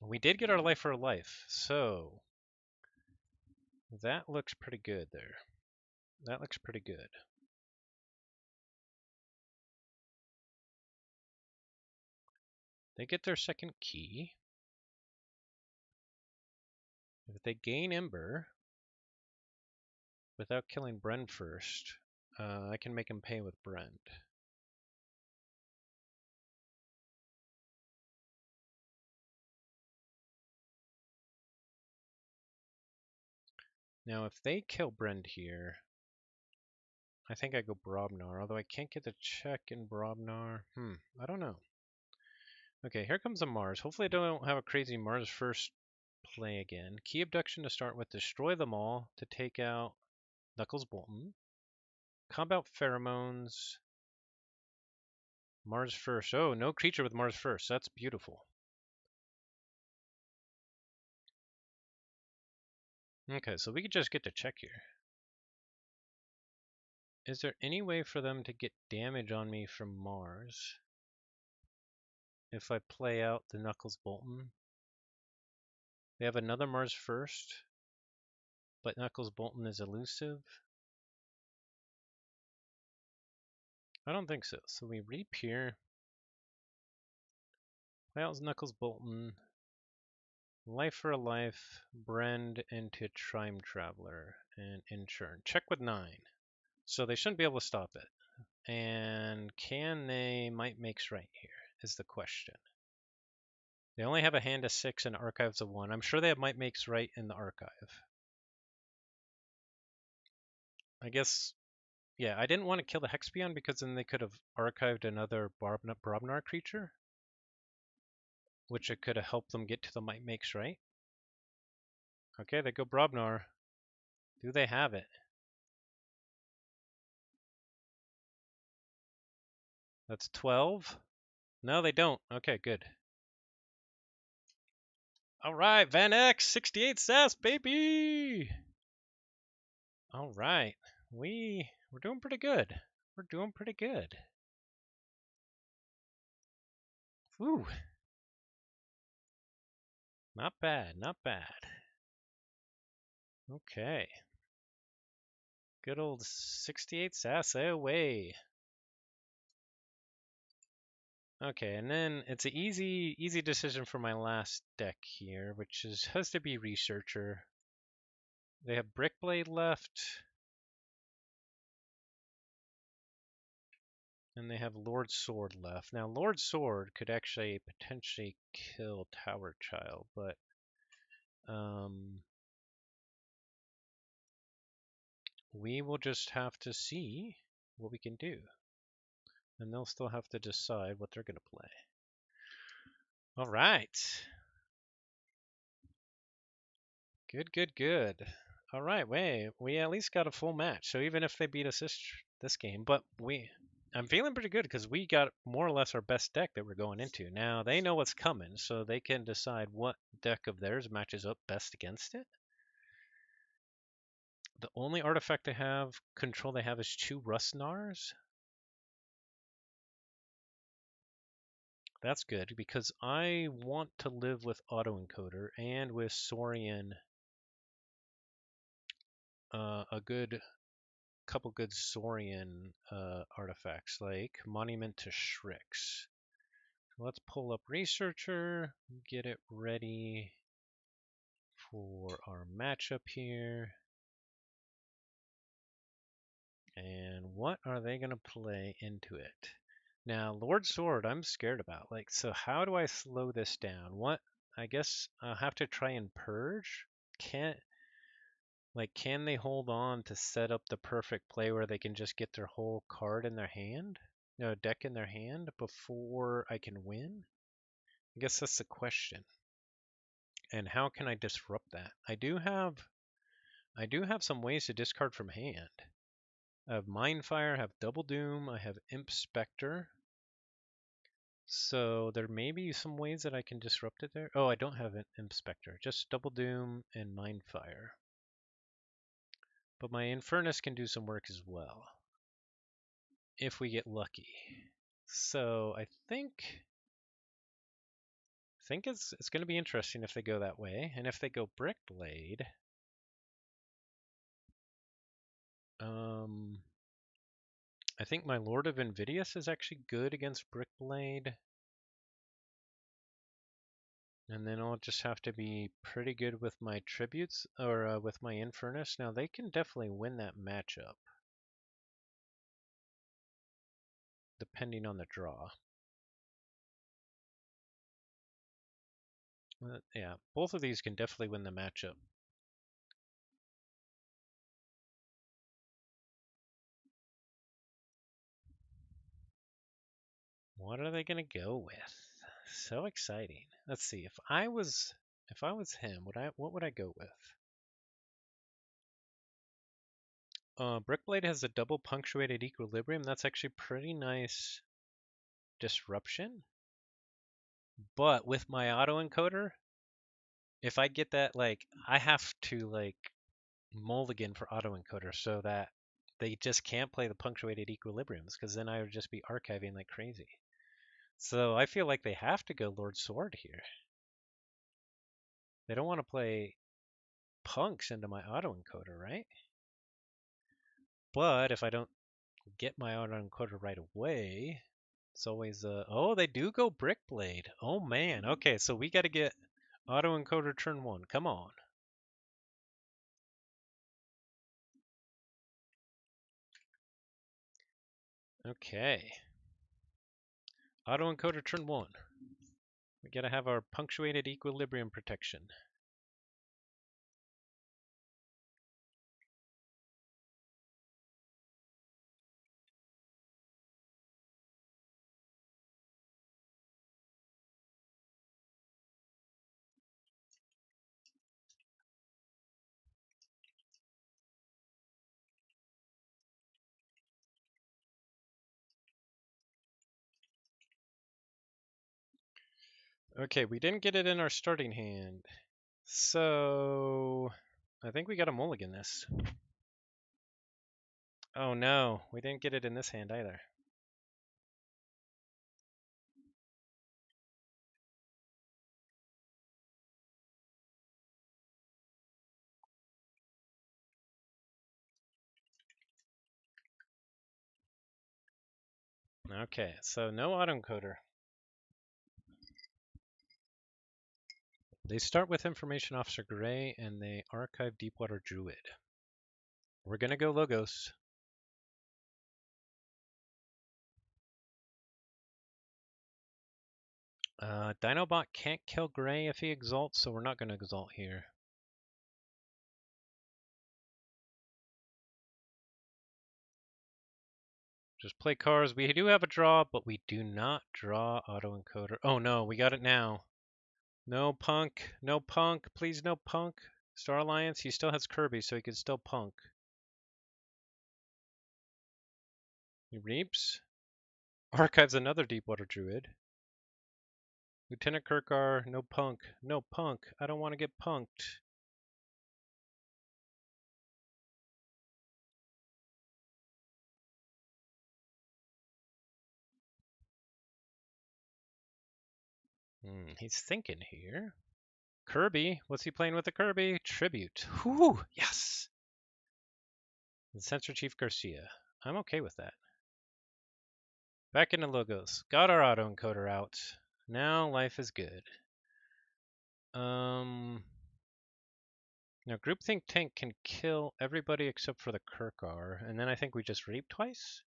We did get our life for a life, so that looks pretty good there. That looks pretty good. They get their second key. If they gain Ember without killing Brend first, I can make him pay with Brend. Now, if they kill Brend here, I think I go Brobnar, although I can't get the check in Brobnar. I don't know. Okay, here comes a Mars. Hopefully I don't have a crazy Mars first play again. Key Abduction to start with. Destroy them all to take out Knuckles Bolton. Combat Pheromones. Mars first. Oh, no creature with Mars first. That's beautiful. Okay, so we could just get to check here. Is there any way for them to get damage on me from Mars if I play out the Knuckles Bolton? They have another Mars first, but Knuckles Bolton is elusive. I don't think so. So we reap here. Miles Knuckles Bolton. Life for a life. Brand into Time Traveler and Insurn. Check with 9. So they shouldn't be able to stop it. And can they might makes right here is the question. They only have a hand of 6 and archives of 1. I'm sure they have might makes right in the archive. I guess, yeah, I didn't want to kill the Hexpion because then they could have archived another Brobnar creature, which it could have helped them get to the might makes right. Okay, they go Brobnar. Do they have it? That's 12. No, they don't. Okay, good. All right, Van X, 68 SAS, baby. All right, we're doing pretty good. We're doing pretty good. Woo. Not bad, not bad. Okay. Good old 68 SAS AoA. Okay, and then it's an easy decision for my last deck here, which has to be Researcher. They have Brickblade left, and they have Lord Sword left. Now, Lord Sword could actually potentially kill Tower Child, but we will just have to see what we can do. And they'll still have to decide what they're going to play. All right. Good, good, good. All right, we at least got a full match. So even if they beat us this game, but I'm feeling pretty good because we got more or less our best deck that we're going into. Now they know what's coming, so they can decide what deck of theirs matches up best against it. The only artifact they have control they have is 2 Rustnars. That's good because I want to live with autoencoder and with Saurian a couple good Saurian artifacts like Monument to Shrix. Let's pull up Researcher, get it ready for our matchup here. And what are they going to play into it? Now, Lord Sword, I'm scared about. Like, so how do I slow this down? What? I guess I'll have to try and purge. Can they hold on to set up the perfect play where they can just get their whole card in their hand? No, deck in their hand before I can win? I guess that's the question. And how can I disrupt that? I do have some ways to discard from hand. I have Mindfire, I have Double Doom, I have Imp Spectre. So there may be some ways that I can disrupt it there. Oh, I don't have an Imp Spectre, just Double Doom and Mindfire. But my Infernus can do some work as well, if we get lucky. So I think it's going to be interesting if they go that way, and if they go Brickblade, I think my Lord of Invidious is actually good against Brickblade. And then I'll just have to be pretty good with my tributes, or with my Infernus. Now they can definitely win that matchup, depending on the draw. Yeah, both of these can definitely win the matchup. What are they gonna go with? So exciting. Let's see. If I was him, what would I go with? Brickblade has a double punctuated equilibrium. That's actually pretty nice disruption. But with my autoencoder, if I get that, like, I have to like mulligan for autoencoder so that they just can't play the punctuated equilibriums, because then I would just be archiving like crazy. So I feel like they have to go Lord Sword here. They don't want to play punks into my autoencoder, right? But if I don't get my autoencoder right away. It's always oh, they do go brick blade. Oh man. Okay, so we got to get autoencoder turn 1. Come on. Okay. Autoencoder turn 1. We got to have our punctuated equilibrium protection. Okay, we didn't get it in our starting hand. So I think we got to mulligan this. Oh no, we didn't get it in this hand either. Okay, so no autoencoder. They start with Information Officer Gray and they archive Deepwater Druid. We're gonna go Logos. Dinobot can't kill Gray if he exalts, so we're not gonna exalt here. Just play cards. We do have a draw, but we do not draw autoencoder. Oh no, we got it now. No punk, no punk, please no punk. Star Alliance, he still has Kirby, so he can still punk. He reaps. Archives another Deepwater Druid. Lieutenant Kirkar, no punk, no punk. I don't want to get punked. He's thinking here. Kirby, what's he playing with the Kirby? Tribute. Whoo, yes. And Sensor Chief Garcia. I'm okay with that. Back into Logos. Got our autoencoder out. Now life is good. Now Groupthink Tank can kill everybody except for the Kirkar, and then I think we just reap twice?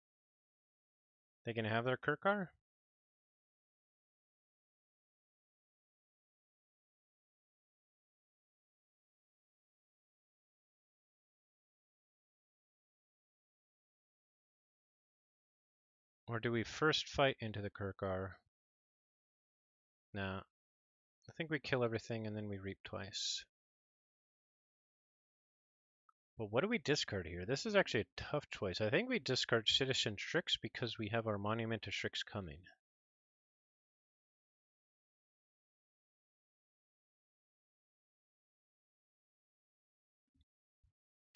They can have their Kirkar? Or do we first fight into the Kirkar? Nah. I think we kill everything and then we reap twice. But what do we discard here? This is actually a tough choice. I think we discard Citizen Strix because we have our Monument to Strix coming.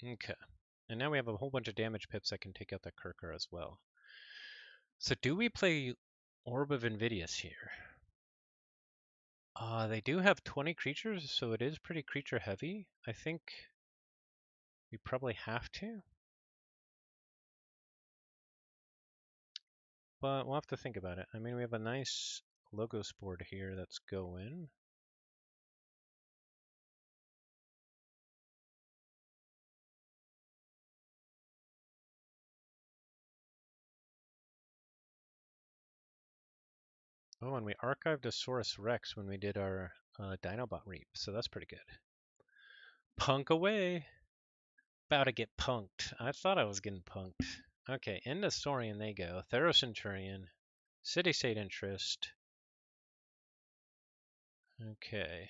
Okay. And now we have a whole bunch of damage pips that can take out the Kirkar as well. So do we play Orb of Invidious here? They do have 20 creatures, so it is pretty creature heavy. I think we probably have to. But we'll have to think about it. I mean, we have a nice Logos board here that's going. Oh, and we archived a Saurus Rex when we did our Dinobot Reap, so that's pretty good. Punk away! About to get punked. I thought I was getting punked. Okay, into Saurian they go. Centurion. City-State Interest. Okay.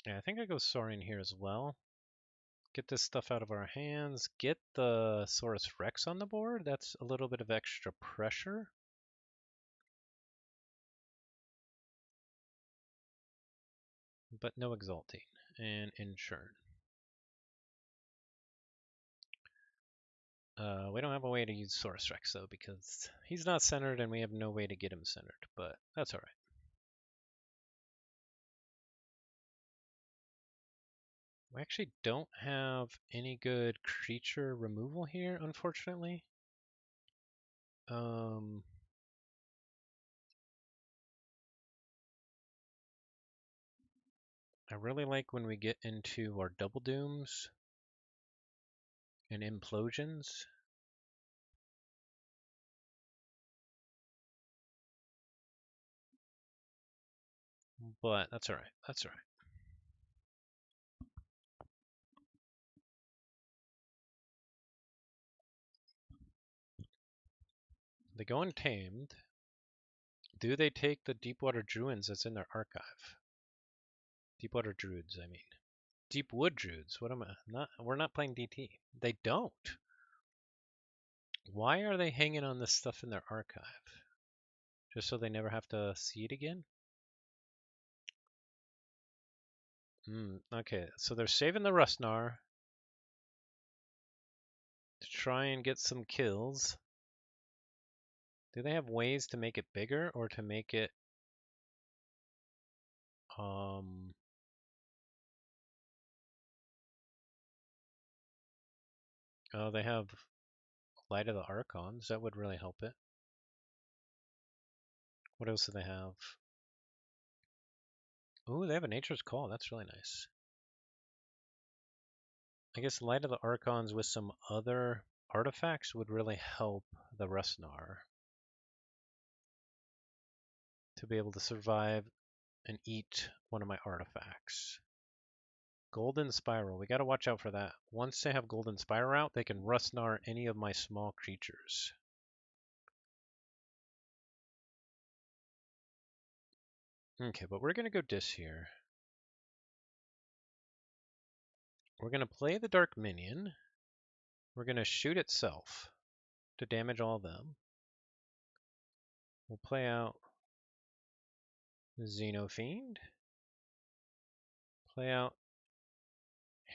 Yeah, I think I go Saurian here as well. Get this stuff out of our hands. Get the Saurus Rex on the board. That's a little bit of extra pressure. But no exalting. And Inchurn. We don't have a way to use Source Rex though because he's not centered and we have no way to get him centered, but that's alright. We actually don't have any good creature removal here, unfortunately. I really like when we get into our double dooms and implosions. But that's alright. That's alright. They go untamed. Do they take the Deepwater Druids that's in their archive? Deepwater Druids, I mean. Deepwood Druids. What am I? Not. We're not playing DT. They don't. Why are they hanging on this stuff in their archive? Just so they never have to see it again? Okay, so they're saving the Rustnar to try and get some kills. Do they have ways to make it bigger or to make it oh, they have Light of the Archons. That would really help it. What else do they have? Ooh, they have a Nature's Call. That's really nice. I guess Light of the Archons with some other artifacts would really help the Rustnar to be able to survive and eat one of my artifacts. Golden Spiral. We got to watch out for that. Once they have Golden Spiral out, they can Rustnar any of my small creatures. Okay, but we're going to go Dis here. We're going to play the Dark Minion. We're going to shoot itself to damage all of them. We'll play out Xenofiend. Play out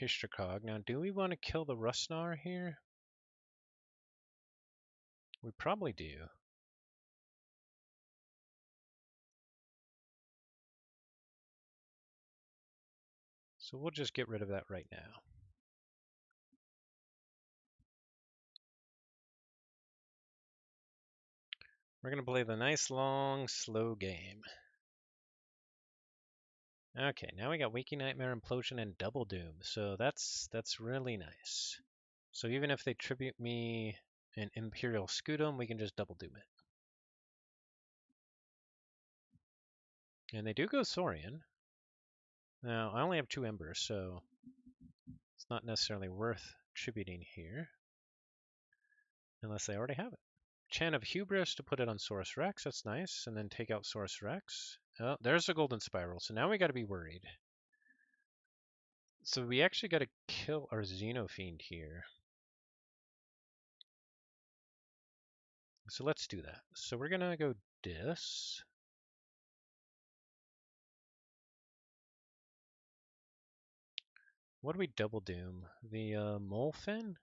Hystricog. Now, do we want to kill the Rustnar here? We probably do. So we'll just get rid of that right now. We're going to play the nice, long, slow game. Okay, now we got Waking Nightmare, Implosion, and Double Doom. So that's really nice. So even if they tribute me an Imperial Scutum, we can just Double Doom it. And they do go Saurian. Now, I only have 2 Embers, so it's not necessarily worth tributing here. Unless they already have it. Chant of Hubris to put it on Saurus Rex, that's nice. And then take out Saurus Rex. Oh, there's the Golden Spiral, so now we gotta be worried. So we actually gotta kill our Xenofiend here. So let's do that. So we're gonna go Dis. What do we double doom? The Molefin?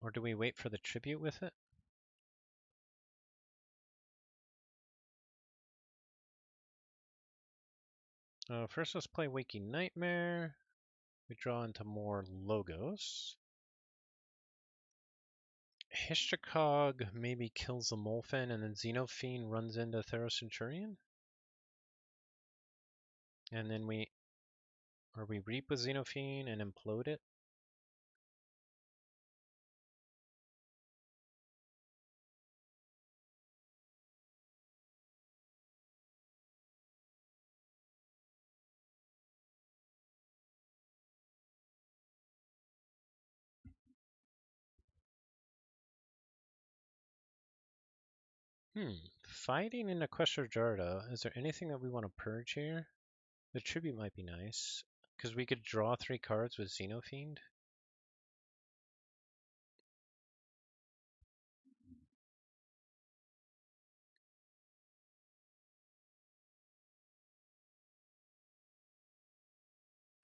Or do we wait for the tribute with it? First let's play Waking Nightmare. We draw into more logos. Hystricog maybe kills the Molefin and then Xenofiend runs into Theros-Centurion. And then we reap with Xenofiend and implode it. Fighting in Equestria Jarda, is there anything that we want to purge here? The tribute might be nice, because we could draw 3 cards with Xenofiend.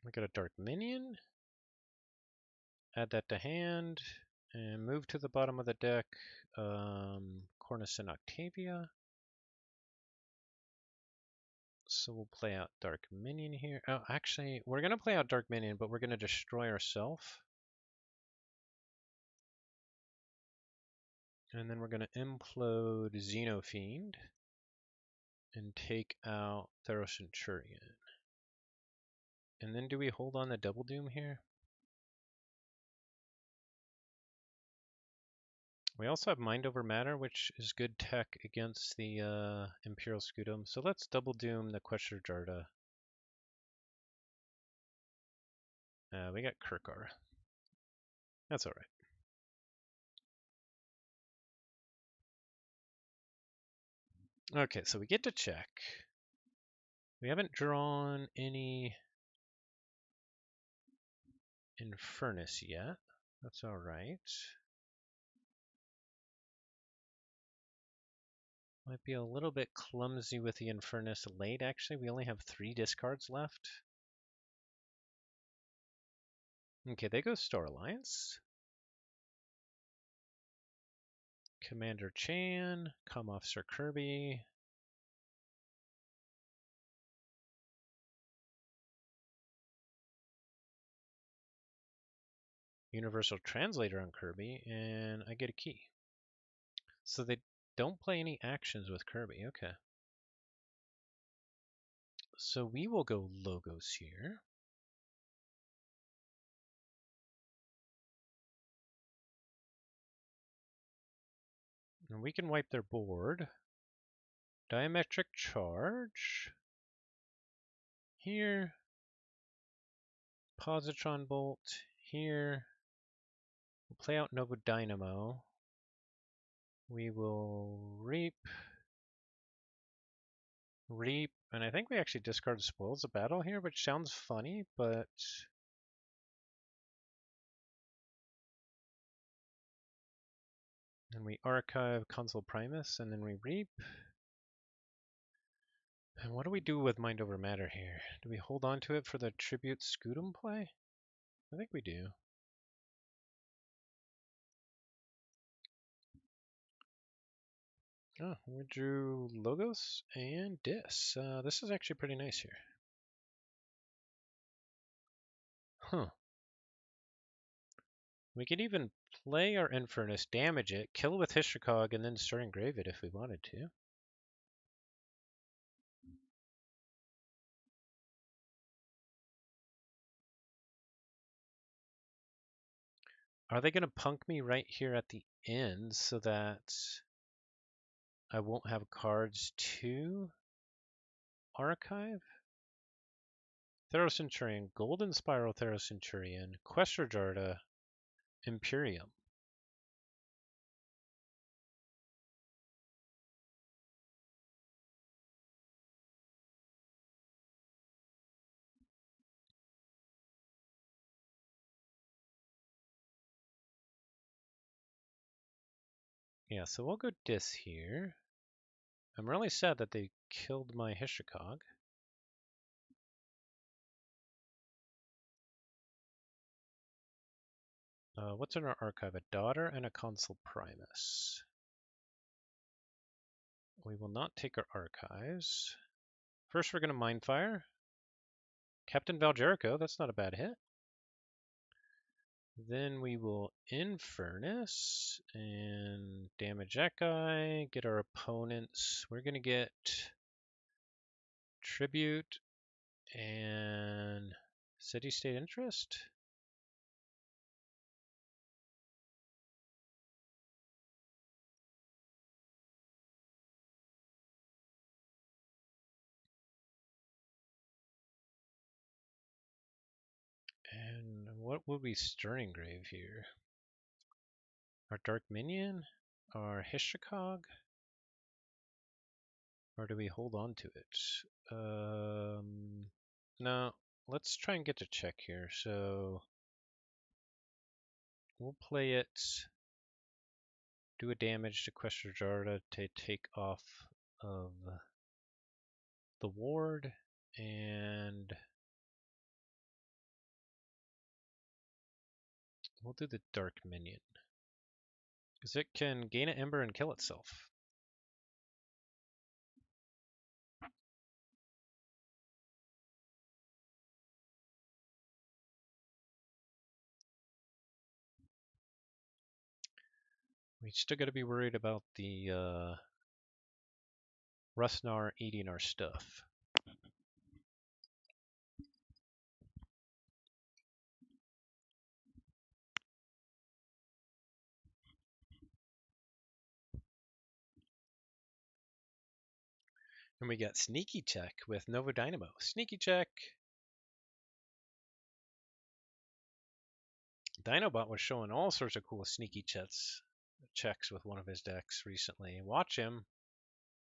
We got a dark minion. Add that to hand. And move to the bottom of the deck. Cornus and Octavia. So we'll play out Dark Minion here. Oh, actually, we're going to play out Dark Minion, but we're going to destroy ourselves. And then we're going to implode Xenofiend and take out Centurion. And then do we hold on the Double Doom here? We also have Mind Over Matter, which is good tech against the Imperial Scutum. So let's Double Doom the Questioner Jarda. We got Kirkar. That's alright. Okay, so we get to check. We haven't drawn any Infernus yet. That's alright. Might be a little bit clumsy with the Infernus late, actually. We only have 3 discards left. Okay, they go Star Alliance. Commander Chan, Com Officer Kirby. Universal Translator on Kirby, and I get a key. So they don't play any actions with Kirby, okay. So we will go Logos here. And we can wipe their board. Diametric Charge. Here. Positron Bolt. Here. We'll play out Nova Dynamo. We will Reap. Reap. And I think we actually discard Spoils of Battle here, which sounds funny, but... And we archive Consul Primus, and then we Reap. And what do we do with Mind Over Matter here? Do we hold on to it for the Tribute Scutum play? I think we do. Oh, we drew Logos and Dis. This is actually pretty nice here. Huh. We could even play our Infernus, damage it, kill with Hishikog, and then start engrave it if we wanted to. Are they going to punk me right here at the end so that I won't have cards to archive? Centurion, Golden Spiral Centurion, Questioner Jarda, Imperium. Yeah, so we'll go Dis here. I'm really sad that they killed my Hishikog. What's in our archive? A Daughter and a Consul Primus. We will not take our archives. First, we're going to Mindfire. Captain Valjerico, that's not a bad hit. Then we will Infernus and damage that guy, get our opponents. We're going to get Tribute and City-State Interest. And what would be Stirring Grave here? Our Dark Minion? Our Hishikog? Or do we hold on to it? No, let's try and get to check here. So we'll play it, do a damage to Questioner Jarda to take off of the ward, and We'll do the dark minion. Because it can gain an ember and kill itself. We still got to be worried about the Rustnar eating our stuff. And we got Sneaky Check with Nova Dynamo. Sneaky Check! Dinobot was showing all sorts of cool sneaky checks with one of his decks recently. Watch him.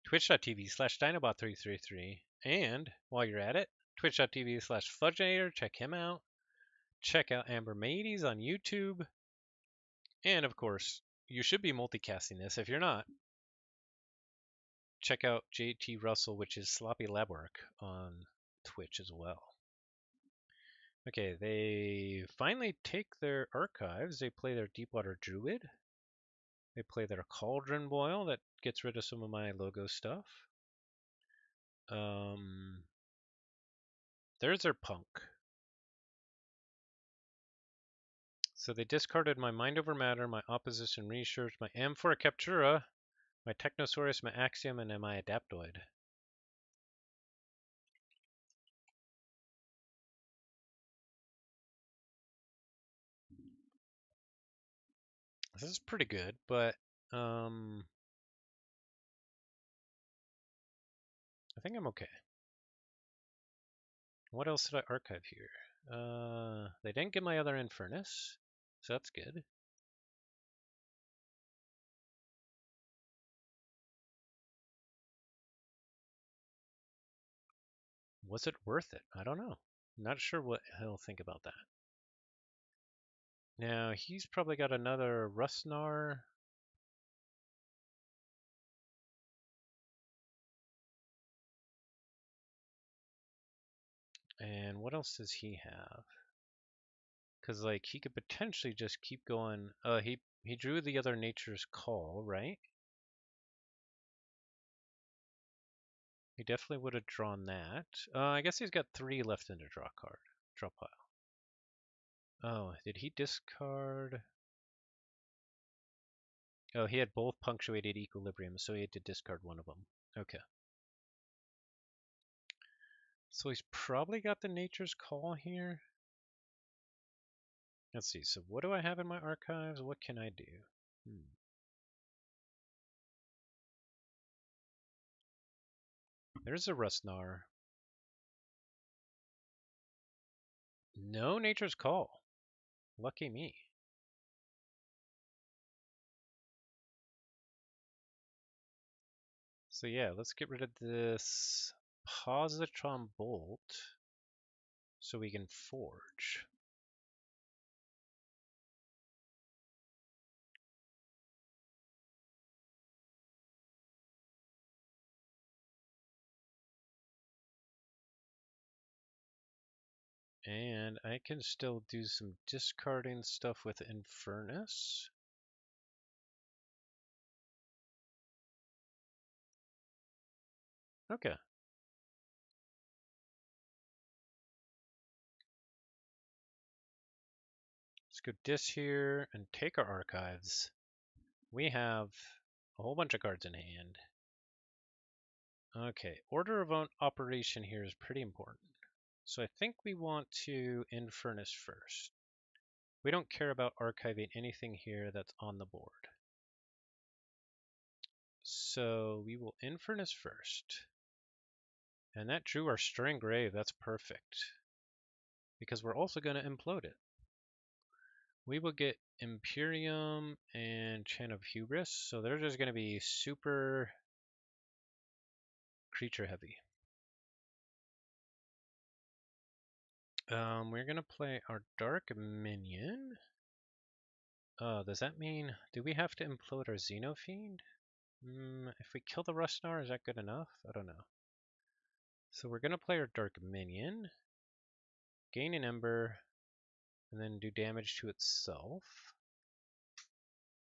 Twitch.tv/Dinobot333. And while you're at it, Twitch.tv/Fudgenator. Check him out. Check out Amber Maides on YouTube. And of course, you should be multicasting this. If you're not, check out jtrussell, which is Sloppy Lab Work, on Twitch as well. Okay, they finally take their archives. They play their Deepwater Druid. They play their Cauldron Boil that gets rid of some of my logo stuff. There's their Punk. So they discarded my Mind Over Matter, my Opposition Research, my Amphora Captura, my Technosaurus, my Axiom, and my Adaptoid. This is pretty good, but I think I'm okay. What else did I archive here? They didn't get my other Infernus, so that's good. Was it worth it? I don't know. Not sure what he'll think about that. Now, he's probably got another Rustnar. And what else does he have? Because, like, he could potentially just keep going. He drew the other Nature's Call, right? He definitely would have drawn that. I guess he's got 3 left in the draw pile. Oh, did he discard? Oh, he had both punctuated equilibrium, so he had to discard one of them. Okay. So he's probably got the Nature's Call here. Let's see, so what do I have in my archives? What can I do? There's a Rustnar. No Nature's Call. Lucky me. So yeah, let's get rid of this Positron Bolt so we can forge. And I can still do some discarding stuff with Infernus. Okay. Let's go dis here and take our archives. We have a whole bunch of cards in hand. Okay, order of operation here is pretty important. So I think we want to Infernus first. We don't care about archiving anything here that's on the board. So we will Infernus first. And that drew our Stirring Grave. That's perfect. Because we're also going to implode it. We will get Imperium and Chant of Hubris. So they're just going to be super creature heavy. We're going to play our Dark Minion. Does that mean, do we have to implode our Xenofiend? If we kill the Rustnar, is that good enough? I don't know. So we're going to play our Dark Minion, gain an Ember, and then do damage to itself.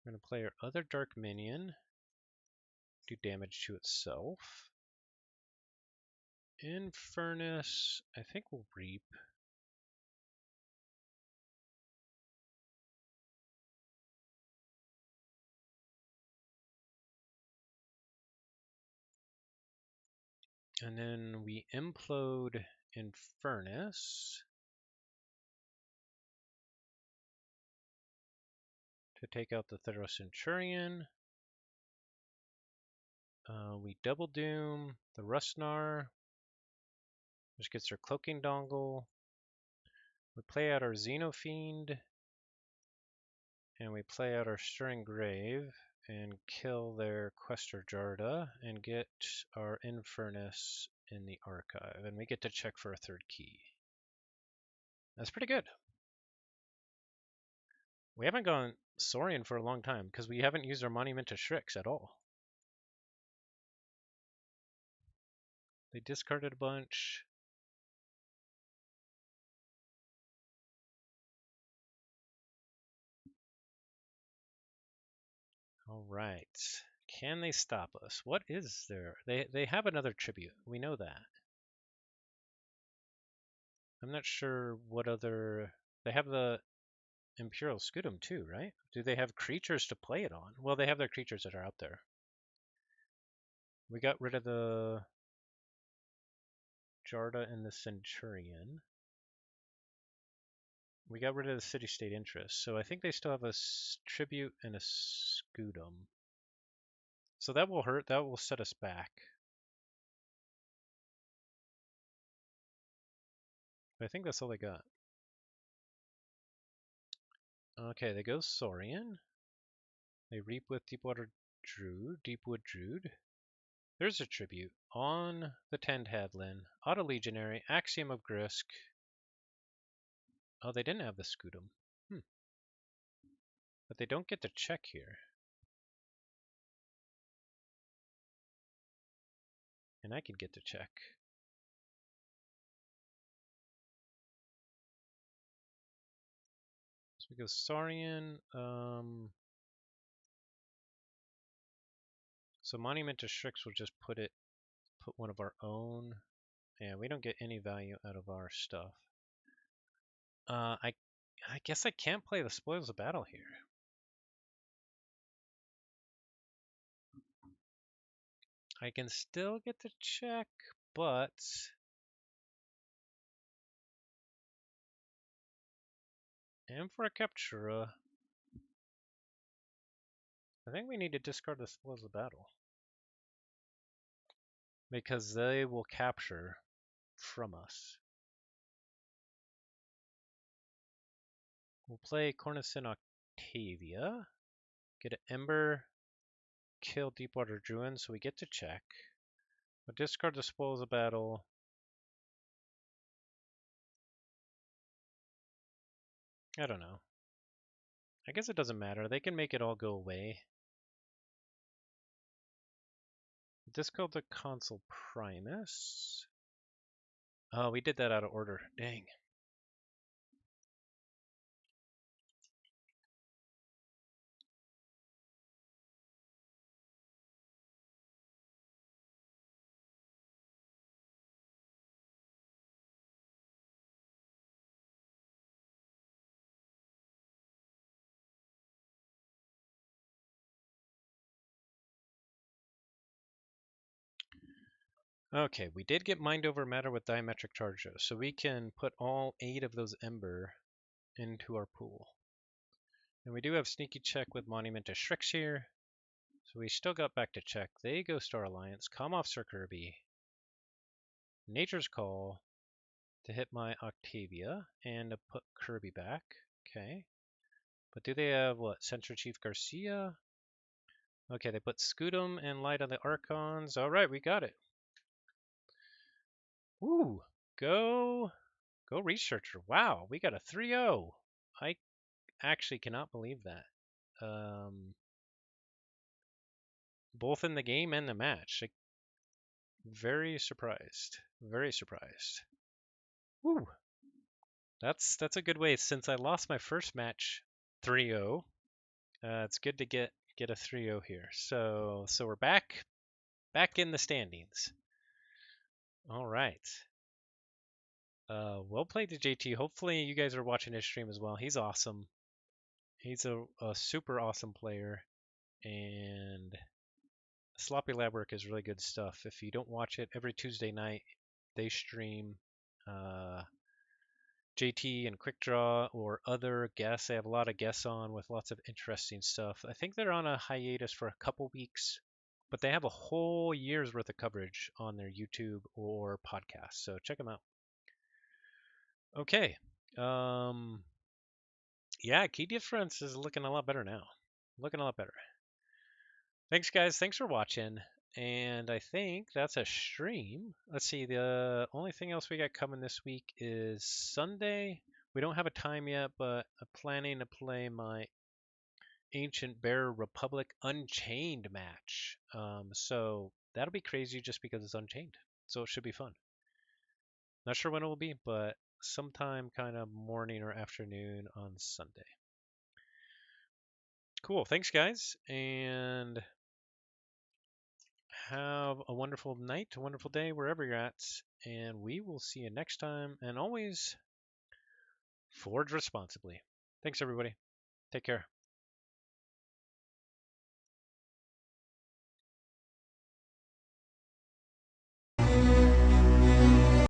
We're going to play our other dark minion, do damage to itself. In Furnace, I think we'll reap. And then we implode in Furnace to take out the Thero Centurion. We double doom the Rustnar, which gets our cloaking dongle. We play out our Xenofiend, and we play out our Stirring Grave and kill their Quester Jarda and get our Infernus in the archive. And we get to check for a third key. That's pretty good. We haven't gone Saurian for a long time because we haven't used our Monument to Shrix at all. They discarded a bunch. All right. Can they stop us? What is there? They have another tribute. We know that. I'm not sure what other... They have the Imperial Scutum too, right? Do they have creatures to play it on? Well, they have their creatures that are out there. We got rid of the Jarda and the Centurion. We got rid of the city-state interest, so I think they still have a tribute and a Scutum. So that will hurt. That will set us back. But I think that's all they got. Okay, they go Saurian. They reap with Deepwood Druid. There's a tribute on the Tandhadlin, Auto Legionary, Axiom of Grisk. Oh, they didn't have the Scutum. But they don't get to check here. And I could get to check. So we go Saurian. So Monument to Shrix will just put one of our own. Yeah, we don't get any value out of our stuff. I guess I can't play the Spoils of Battle here. I can still get to check, but and for a Captura, I think we need to discard the Spoils of Battle. Because they will capture from us. We'll play Cornicin Octavia, get an Ember, kill Deepwater Druin, so we get to check. We'll discard the Spoils of Battle. I don't know. I guess it doesn't matter. They can make it all go away. Discard the Consul Primus. Oh, we did that out of order. Dang. Okay, we did get Mind Over Matter with Diametric Charge, so we can put all 8 of those Ember into our pool. And we do have Sneaky Check with Monument to Shrix here. So we still got back to check. They go Star Alliance, come off Sir Kirby. Nature's Call to hit my Octavia and to put Kirby back. Okay. But do they have what? Central Chief Garcia? Okay, they put Scutum and Light on the Archons. Alright, we got it. Woo! Go Researcher. Wow, we got a 3-0. I actually cannot believe that. Both in the game and the match. Like, very surprised. Very surprised. Woo! That's a good way. Since I lost my first match 3-0, it's good to get a 3-0 here. So we're back in the standings. All right. Well played to JT. Hopefully you guys are watching his stream as well. He's awesome. He's a super awesome player, and Sloppy Lab Work is really good stuff. If you don't watch it, every Tuesday night they stream JT and Quick Draw or other guests. They have a lot of guests on with lots of interesting stuff. I think they're on a hiatus for a couple weeks, but they have a whole year's worth of coverage on their YouTube or podcast. So check them out. Okay. Yeah, key difference is looking a lot better now. Looking a lot better. Thanks, guys. Thanks for watching. And I think that's a stream. Let's see. The only thing else we got coming this week is Sunday. We don't have a time yet, but I'm planning to play my Ancient Bear Republic Unchained match. So that'll be crazy just because it's Unchained. So it should be fun. Not sure when it will be, but sometime kind of morning or afternoon on Sunday. Cool. Thanks, guys. And have a wonderful night, a wonderful day, wherever you're at. And we will see you next time. And always forge responsibly. Thanks, everybody. Take care.